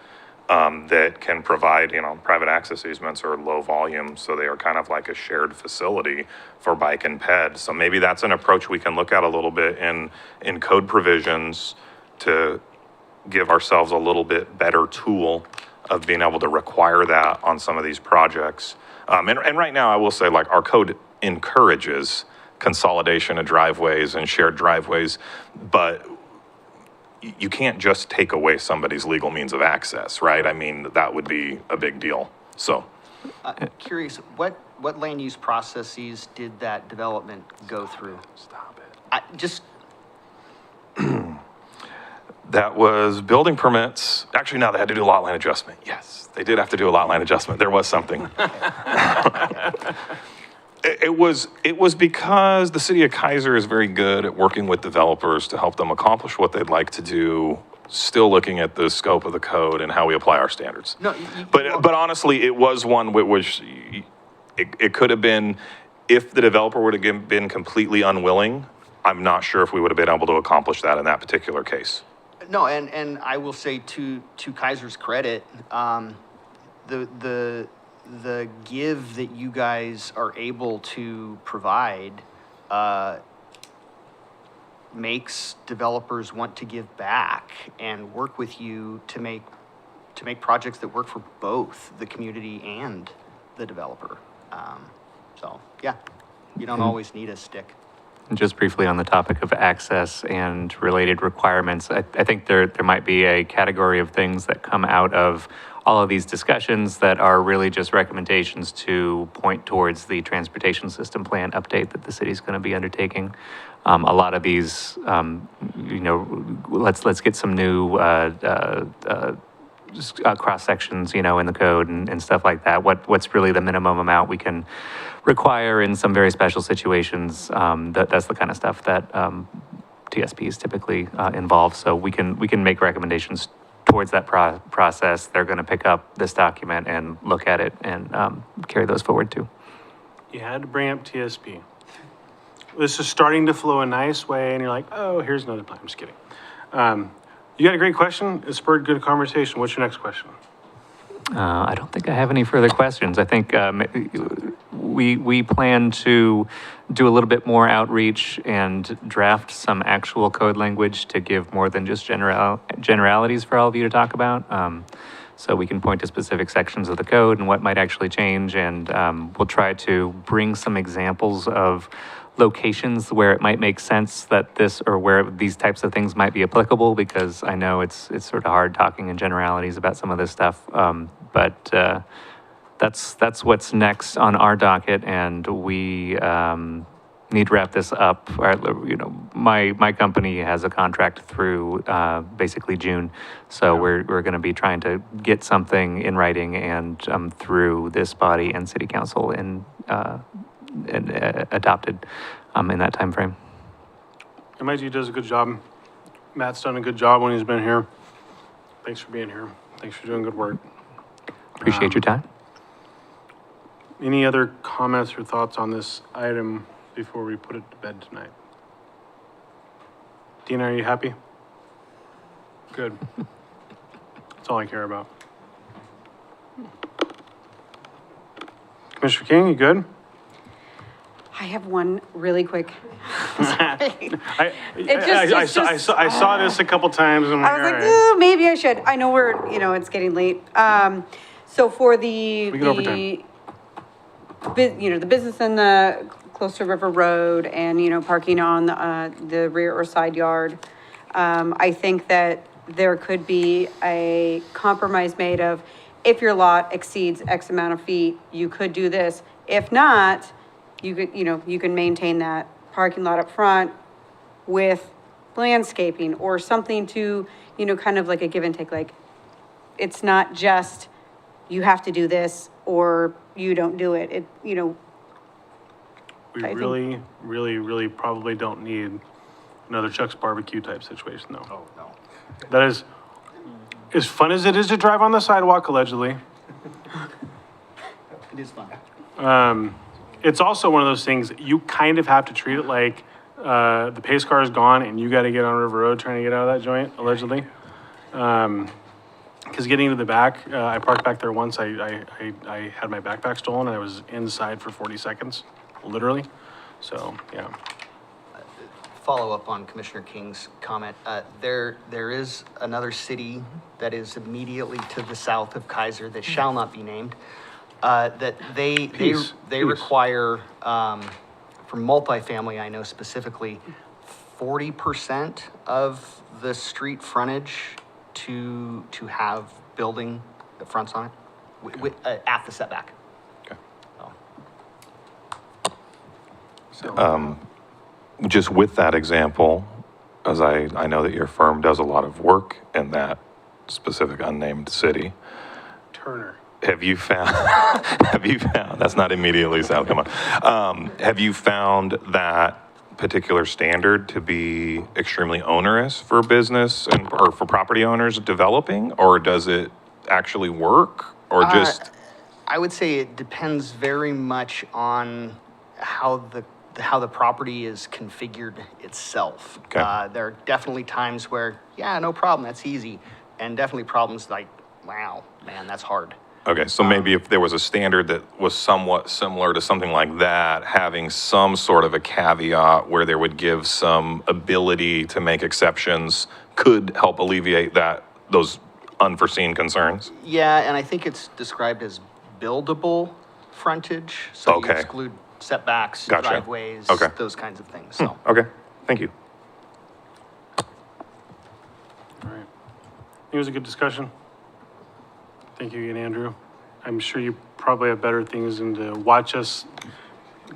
that can provide, private access easements or low volume, so they are kind of like a shared facility for bike and ped. So maybe that's an approach we can look at a little bit in code provisions to give ourselves a little bit better tool of being able to require that on some of these projects. And right now, I will say, like, our code encourages consolidation of driveways and shared driveways, but you can't just take away somebody's legal means of access, right? I mean, that would be a big deal, so. Curious, what land use processes did that development go through? Stop it. Just, That was building permits. Actually, no, they had to do a lot line adjustment. Yes, they did have to do a lot line adjustment. There was something. It was because the city of Keizer is very good at working with developers to help them accomplish what they'd like to do, still looking at the scope of the code and how we apply our standards. no, But honestly, it was one which it could have been, if the developer would have been completely unwilling, I'm not sure if we would have been able to accomplish that in that particular case. no, and I will say to Kaiser's credit, the give that you guys are able to provide, makes developers want to give back and work with you to make projects that work for both the community and the developer. So, yeah, you don't always need a stick. Just briefly on the topic of access and related requirements, I think there might be a category of things that come out of all of these discussions that are really just recommendations to point towards the transportation system plan update that the city's going to be undertaking. A lot of these, let's get some new cross sections, in the code and stuff like that. What's really the minimum amount we can require in some very special situations? That's the kind of stuff that TSPs typically involve. So we can make recommendations towards that process. They're going to pick up this document and look at it and carry those forward too. You had to bring up TSP. This is starting to flow a nice way, and you're like, oh, here's another plan. I'm just kidding. You got a great question. It spurred good conversation. What's your next question? I don't think I have any further questions. I think we plan to do a little bit more outreach and draft some actual code language to give more than just generalities for all of you to talk about. So we can point to specific sections of the code and what might actually change, and we'll try to bring some examples of locations where it might make sense that this, or where these types of things might be applicable, because I know it's sort of hard talking in generalities about some of this stuff. But that's what's next on our docket, and we need to wrap this up. My company has a contract through basically June, so we're going to be trying to get something in writing and through this body and city council and adopted in that time frame. MIG does a good job. Matt's done a good job when he's been here. Thanks for being here. Thanks for doing good work. Appreciate your time. Any other comments or thoughts on this item before we put it to bed tonight? Dina, are you happy? Good. That's all I care about. Commissioner King, you good? I have one really quick. Sorry. I saw this a couple times and I was like, "Ooh, maybe I should." I know it's getting late. So for the We get overtime. the business in the close to River Road and, parking on the rear or side yard, I think that there could be a compromise made of, if your lot exceeds X amount of feet, you could do this. If not, you could, you can maintain that parking lot up front with landscaping or something to, kind of like a give and take, like, it's not just, you have to do this or you don't do it. We really, really, really probably don't need another Chuck's barbecue type situation though. Oh, no. That is, as fun as it is to drive on the sidewalk allegedly, It is fun. it's also one of those things, you kind of have to treat it like the pace car is gone and you got to get on River Road trying to get out of that joint, allegedly. Because getting to the back, I parked back there once. I had my backpack stolen and I was inside for 40 seconds, literally. So, yeah. Follow up on Commissioner King's comment. There is another city that is immediately to the south of Keizer that shall not be named. That they Peace. require, for multifamily, I know specifically, 40% of the street frontage to have building that fronts on it at the setback. Okay. So. Just with that example, as I know that your firm does a lot of work in that specific unnamed city, Turner. have you found, that's not immediately South, come on. Have you found that particular standard to be extremely onerous for business or for property owners developing, or does it actually work, or just? I would say it depends very much on how the property is configured itself. Okay. There are definitely times where, yeah, no problem, that's easy. And definitely problems like, wow, man, that's hard. Okay, so maybe if there was a standard that was somewhat similar to something like that, having some sort of a caveat where there would give some ability to make exceptions could help alleviate those unforeseen concerns. Yeah, and I think it's described as buildable frontage. So you Okay. exclude setbacks, Gotcha. driveways, Okay. those kinds of things. So. Okay, thank you. All right. It was a good discussion. Thank you again, Andrew. I'm sure you probably have better things than to watch us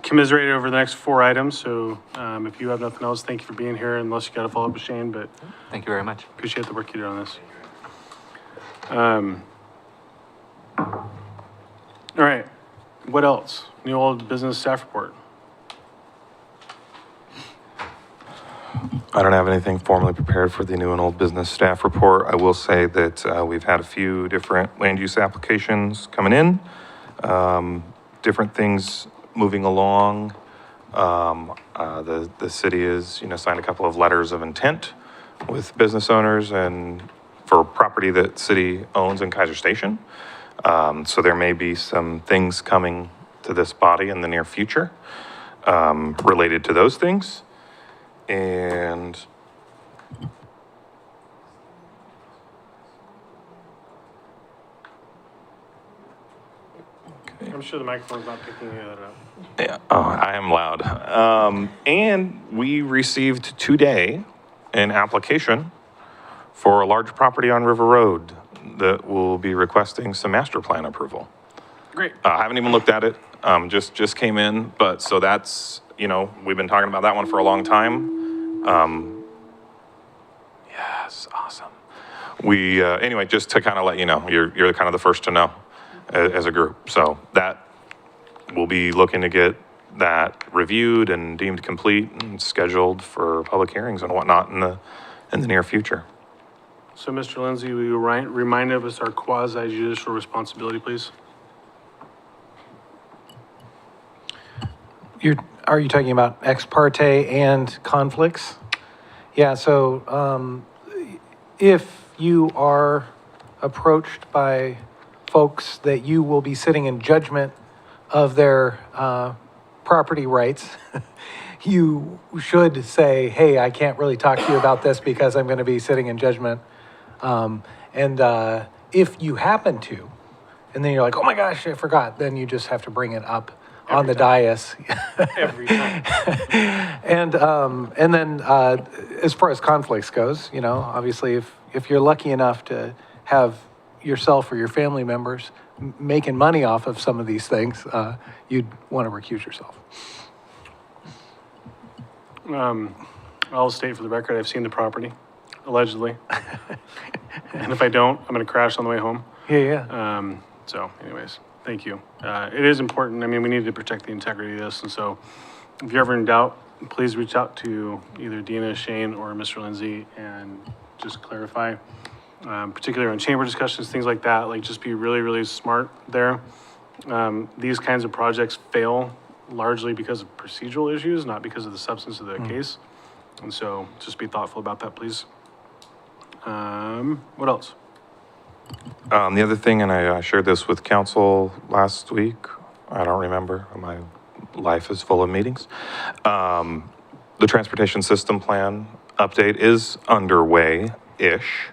commiserate over the next 4 items. So if you have nothing else, thank you for being here, unless you got to follow up with Shane, but Thank you very much. appreciate the work you did on this. All right, what else? New old business staff report. I don't have anything formally prepared for the new and old business staff report. I will say that we've had a few different land use applications coming in, different things moving along. The city has, signed a couple of letters of intent with business owners and for property that city owns in Keizer Station. So there may be some things coming to this body in the near future related to those things. And I'm sure the microphone's not picking any of that up. yeah, I am loud. And we received today an application for a large property on River Road that will be requesting some master plan approval. Great. I haven't even looked at it, just came in, but so that's, we've been talking about that one for a long time. Yes, awesome. We, anyway, just to kind of let you know, you're kind of the first to know as a group. So that, we'll be looking to get that reviewed and deemed complete and scheduled for public hearings and whatnot in the near future. So, Mr. Lindsay, will you remind us our quasi judicial responsibility, please? Are you talking about ex parte and conflicts? Yeah, so if you are approached by folks that you will be sitting in judgment of their property rights, you should say, hey, I can't really talk to you about this because I'm going to be sitting in judgment. If you happen to, and then you're like, oh my gosh, I forgot, then you just have to bring it up on the dais. Every time. And then as far as conflicts goes, obviously if you're lucky enough to have yourself or your family members making money off of some of these things, you'd want to recuse yourself. I'll state for the record, I've seen the property, allegedly. And if I don't, I'm going to crash on the way home. Yeah. So anyways, thank you. It is important. I mean, we need to protect the integrity of this. And so if you're ever in doubt, please reach out to either Dina, Shane, or Mr. Lindsay and just clarify, particularly on chamber discussions, things like that. Like, just be really, really smart there. These kinds of projects fail largely because of procedural issues, not because of the substance of the case. And so just be thoughtful about that, please. What else? The other thing, and I shared this with council last week, I don't remember, my life is full of meetings. The transportation system plan update is underway-ish.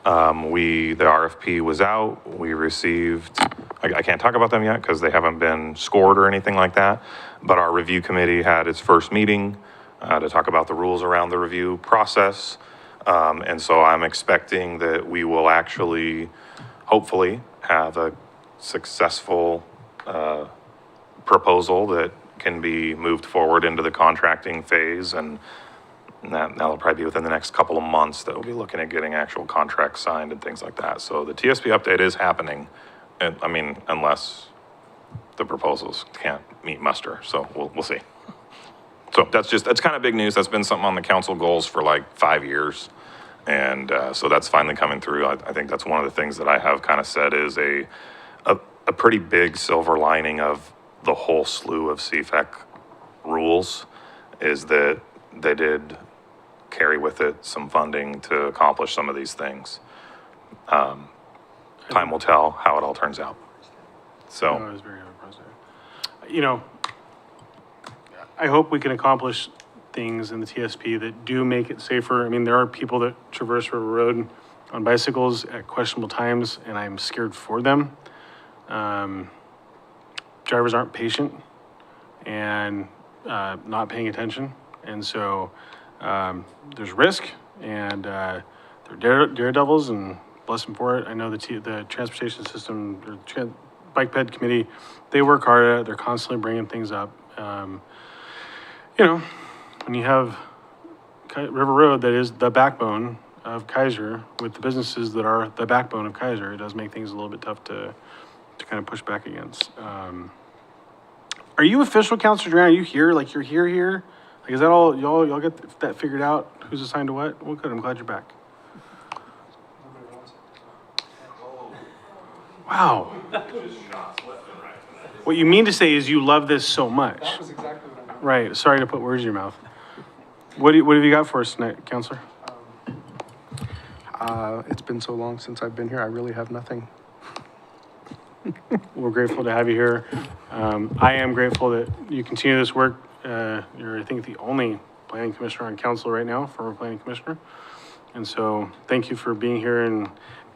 The RFP was out, we received, I can't talk about them yet because they haven't been scored or anything like that, but our review committee had its first meeting. to talk about the rules around the review process. And so I'm expecting that we will actually, hopefully, have a successful proposal that can be moved forward into the contracting phase, and that'll probably be within the next couple of months that we'll be looking at getting actual contracts signed and things like that. So the TSP update is happening, and, I mean, unless the proposals can't meet muster, so we'll see. So that's kind of big news. That's been something on the council goals for like 5 years. And so that's finally coming through. I think that's one of the things that I have kind of said is a pretty big silver lining of the whole slew of CFEC rules is that they did carry with it some funding to accomplish some of these things. Time will tell how it all turns out. So. No, it was very impressive. You know, I hope we can accomplish things in the TSP that do make it safer. I mean, there are people that traverse River Road on bicycles at questionable times, and I'm scared for them. Drivers aren't patient and not paying attention, and so there's risk, and they're daredevils, and bless them for it. I know the transportation system, or bike ped committee, they work hard at it. They're constantly bringing things up. You know, when you have River Road that is the backbone of Keizer, with the businesses that are the backbone of Keizer, it does make things a little bit tough to kind of push back against. Are you official, Councilor Duran? Are you here? Like, you're here? Like, is that all, y'all get that figured out? Who's assigned to what? Well, good, I'm glad you're back. Wow. What you mean to say is you love this so much. That was exactly what I meant. Right, sorry to put words in your mouth. What have you got for us tonight, Counselor? It's been so long since I've been here, I really have nothing. We're grateful to have you here. I am grateful that you continue this work. You're, I think, the only planning commissioner on council right now, former planning commissioner. And so thank you for being here and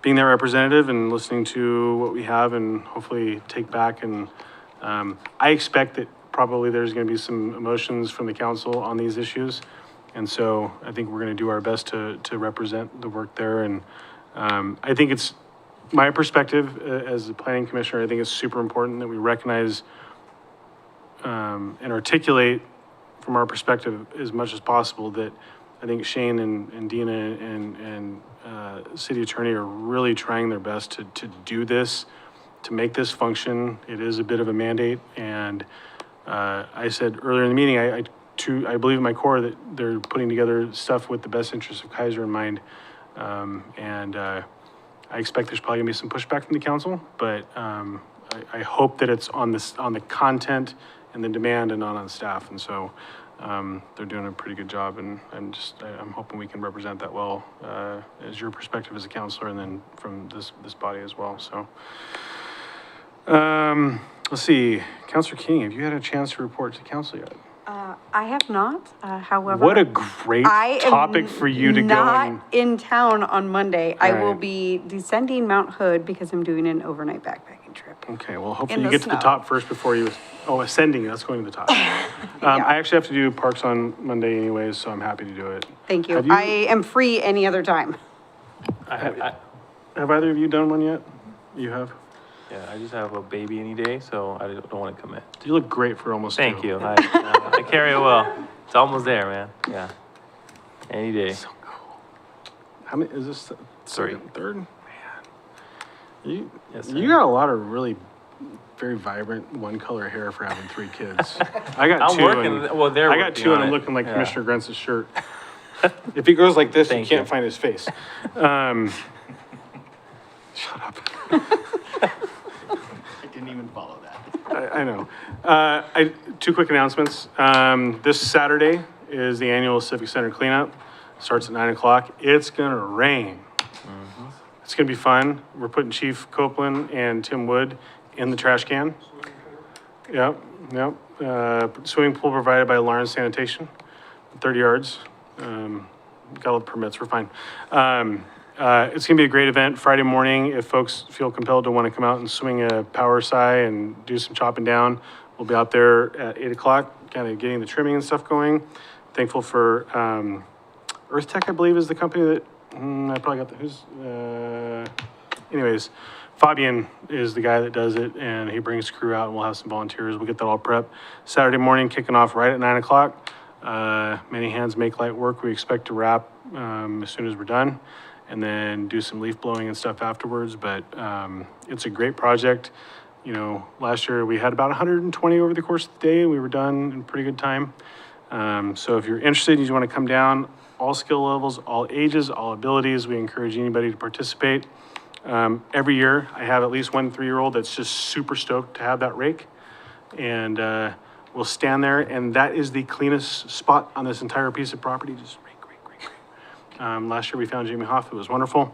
being their representative and listening to what we have and hopefully take back. And I expect that probably there's going to be some emotions from the council on these issues. And so I think we're going to do our best to represent the work there. And I think it's my perspective as a planning commissioner, I think it's super important that we recognize and articulate from our perspective as much as possible that I think Shane and Dina and city attorney are really trying their best to do this, to make this function. It is a bit of a mandate. And I said earlier in the meeting, I believe in my core that they're putting together stuff with the best interests of Keizer in mind. I expect there's probably gonna be some pushback from the council, but I hope that it's on the content and the demand and not on staff. And so they're doing a pretty good job, and I'm hoping we can represent that well as your perspective as a counselor, and then from this body as well. So let's see, Councilor King, have you had a chance to report to council yet? I have not, however. What a great topic for you to go and. Not in town on Monday. I will Right. be descending Mount Hood because I'm doing an overnight backpacking trip. Okay, well, hopefully In you the get to the snow. top first before you, ascending, that's going to the top. I actually have to do parks on Monday anyways, so I'm happy to do it. Thank you. Have you- I am free any other time. Have either of you done one yet? You have? Yeah, I just have a baby any day, so I don't want to commit. You look great for almost two. Thank you. I carry it well. It's almost there, man. Yeah. Any day. How many, is this second, third? Man. Yes, You sir. got a lot of really very vibrant one color hair for having 3 kids. I got I'm 2. working- and- well, they're I got working 2 and on I'm it. looking like Yeah. Commissioner Gruntz's shirt. If he goes like this, Thank you can't you. find his face. Shut up. I didn't even follow that. I know. 2 quick announcements. This Saturday is the annual Civic Center cleanup. Starts at 9 o'clock. It's gonna rain. It's gonna be fun. We're putting Chief Copeland and Tim Wood in the trash can. Yep. Swimming pool provided by Lawrence Sanitation, 30 yards. Got all the permits, we're fine. It's gonna be a great event Friday morning. If folks feel compelled to wanna come out and swing a power sci and do some chopping down, we'll be out there at 8 o'clock, kind of getting the trimming and stuff going. Thankful for, Earth Tech, I believe, is the company that, I probably got anyways, Fabian is the guy that does it, and he brings crew out, and we'll have some volunteers. We'll get that all prepped. Saturday morning, kicking off right at 9 o'clock. Many hands make light work. We expect to wrap, as soon as we're done, and then do some leaf blowing and stuff afterwards. But, it's a great project. You know, last year we had about 120 over the course of the day. We were done in pretty good time. So if you're interested, you want to come down, all skill levels, all ages, all abilities, we encourage anybody to participate. Every year, I have at least one 3-year-old that's just super stoked to have that rake. And we'll stand there, and that is the cleanest spot on this entire piece of property, just rake, rake, rake, rake. Last year we found Jamie Hoff, it was wonderful.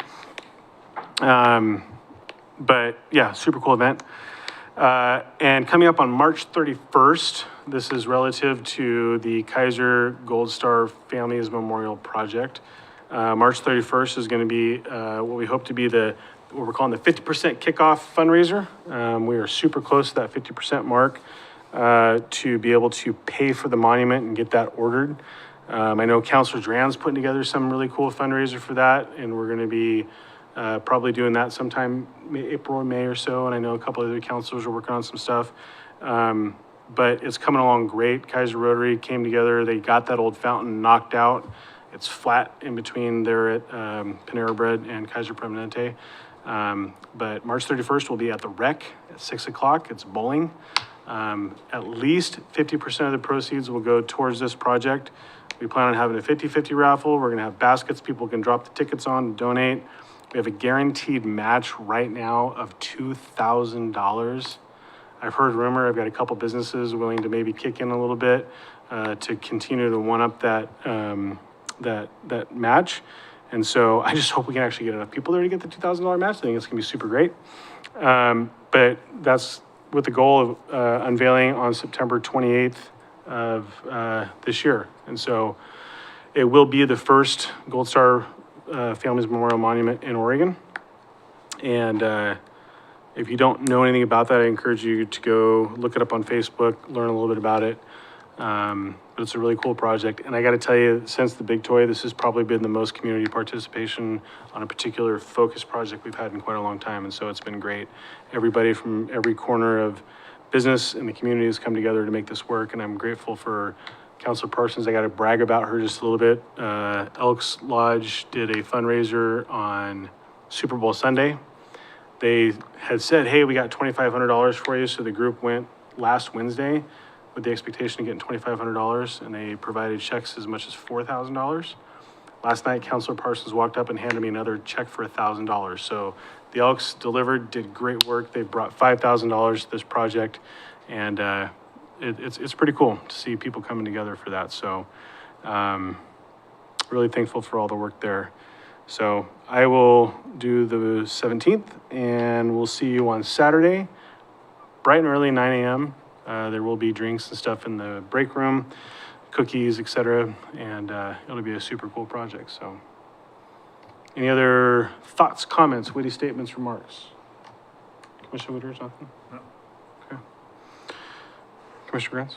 But yeah, super cool event. And coming up on March 31st, this is relative to the Keizer Gold Star Families Memorial Project. March 31st is going to be what we hope to be what we're calling the 50% kickoff fundraiser. We are super close to that 50% mark to be able to pay for the monument and get that ordered. I know Councilor Duran's putting together some really cool fundraiser for that, and we're going to be probably doing that sometime April or May or so, and I know a couple of other councilors are working on some stuff. But it's coming along great. Keizer Rotary came together. They got that old fountain knocked out. It's flat in between there at Panera Bread and Keizer Permanente. But March 31st will be at the Rec at 6 o'clock. It's bowling. At least 50% of the proceeds will go towards this project. We plan on having a 50-50 raffle. We're going to have baskets people can drop the tickets on and donate. We have a guaranteed match right now of $2,000. I've heard rumor, I've got a couple businesses willing to maybe kick in a little bit to continue to one-up that match. And so I just hope we can actually get enough people there to get the $2,000 match. I think it's going to be super great. But that's with the goal of unveiling on September 28th of this year. And so it will be the first Gold Star Families Memorial Monument in Oregon. And if you don't know anything about that, I encourage you to go look it up on Facebook, learn a little bit about it. But it's a really cool project. And I got to tell you, since the Big Toy, this has probably been the most community participation on a particular focus project we've had in quite a long time. And so it's been great. Everybody from every corner of business in the community has come together to make this work. And I'm grateful for Councilor Parsons. I got to brag about her just a little bit. Elks Lodge did a fundraiser on Super Bowl Sunday. They had said, hey, we got $2,500 for you. So the group went last Wednesday with the expectation of getting $2,500, and they provided checks as much as $4,000. Last night, Councilor Parsons walked up and handed me another check for $1,000. So the Elks delivered, did great work. They brought $5,000 to this project, and it's pretty cool to see people coming together for that. So really thankful for all the work there. So I will do the 17th, and we'll see you on Saturday, bright and early, 9 a.m. There will be drinks and stuff in the break room, cookies, etc. And it'll be a super cool project. So any other thoughts, comments, witty statements, remarks? Commissioner Wooders, nothing? No. Okay. Commissioner Grants?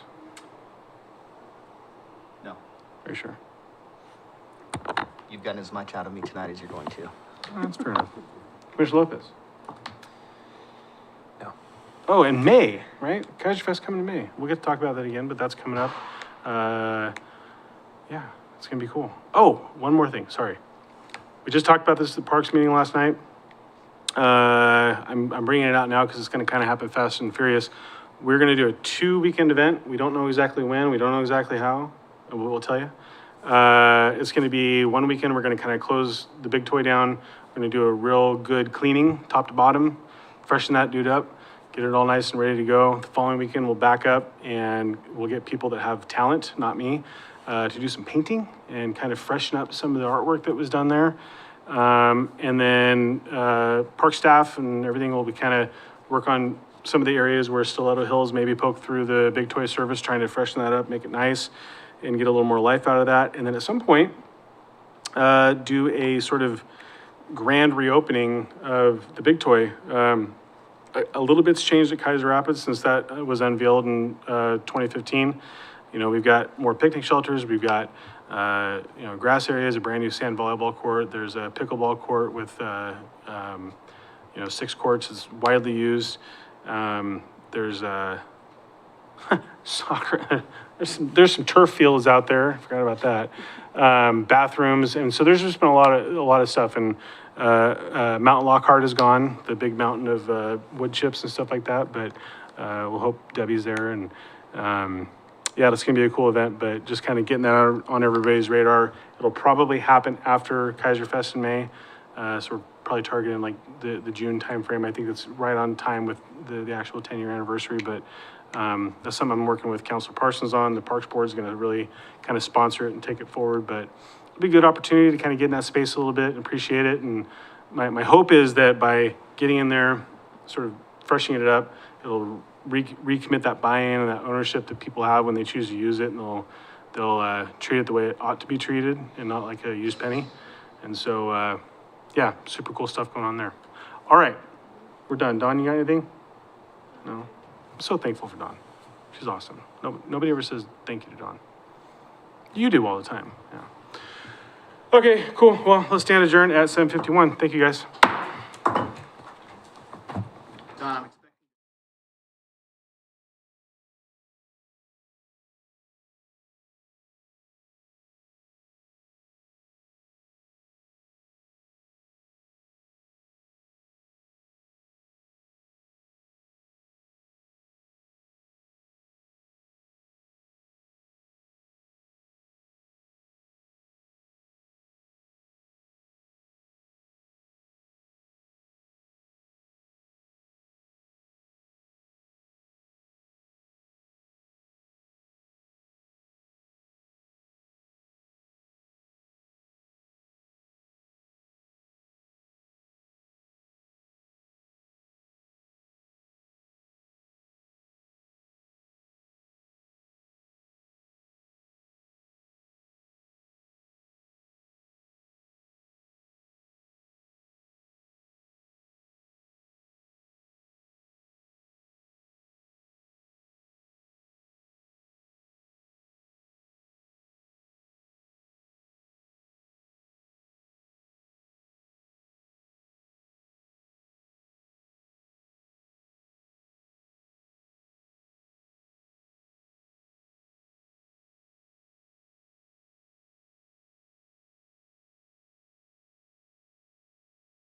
No. Are you sure? You've gotten as much out of me tonight as you're going to. That's fair enough. Commissioner Lopez? No. Oh, in May, right? Keizer Fest coming in May. We'll get to talk about that again, but that's coming up. Yeah, it's gonna be cool. Oh, one more thing, sorry. We just talked about this at the Parks meeting last night. I'm bringing it out now because it's gonna kind of happen fast and furious. We're gonna do a 2-weekend event. We don't know exactly when, we don't know exactly how, we'll tell you. It's gonna be one weekend, we're gonna kind of close the Big Toy down. We're gonna do a real good cleaning, top to bottom, freshen that dude up, get it all nice and ready to go. The following weekend, we'll back up and we'll get people that have talent, not me, to do some painting and kind of freshen up some of the artwork that was done there. And then park staff and everything will be kind of work on some of the areas where Stiletto Hills maybe poke through the Big Toy service, trying to freshen that up, make it nice, and get a little more life out of that. And then at some point, do a sort of grand reopening of the Big Toy. A little bit's changed at Keizer Rapids since that was unveiled in 2015. you know, we've got more picnic shelters, we've got, you know, grass areas, a brand new sand volleyball court, there's a pickleball court with, you know, 6 courts, it's widely used. There's soccer, there's some turf fields out there, I forgot about that. Bathrooms, and so there's just been a lot of stuff, and, Mountain Lockhart is gone, the big mountain of, wood chips and stuff like that, but, we'll hope Debbie's there, and, yeah, it's gonna be a cool event, but just kind of getting that on everybody's radar. It'll probably happen after Keizer Fest in May, so we're probably targeting like the June timeframe. I think that's right on time with the actual 10-year anniversary, but that's something I'm working with Councilor Parsons on. The Parks Board is gonna really kind of sponsor it and take it forward, but it'll be a good opportunity to kind of get in that space a little bit and appreciate it. And my hope is that by getting in there, sort of freshening it up, it'll recommit that buy-in and that ownership that people have when they choose to use it, and they'll treat it the way it ought to be treated and not like a used penny. And so, yeah, super cool stuff going on there. All right, we're done. Dawn, you got anything? No? I'm so thankful for Dawn. She's awesome. Nobody ever says thank you to Dawn. You do all the time, yeah. Okay, cool. Well, let's stand adjourned at 7:51. Thank you, guys.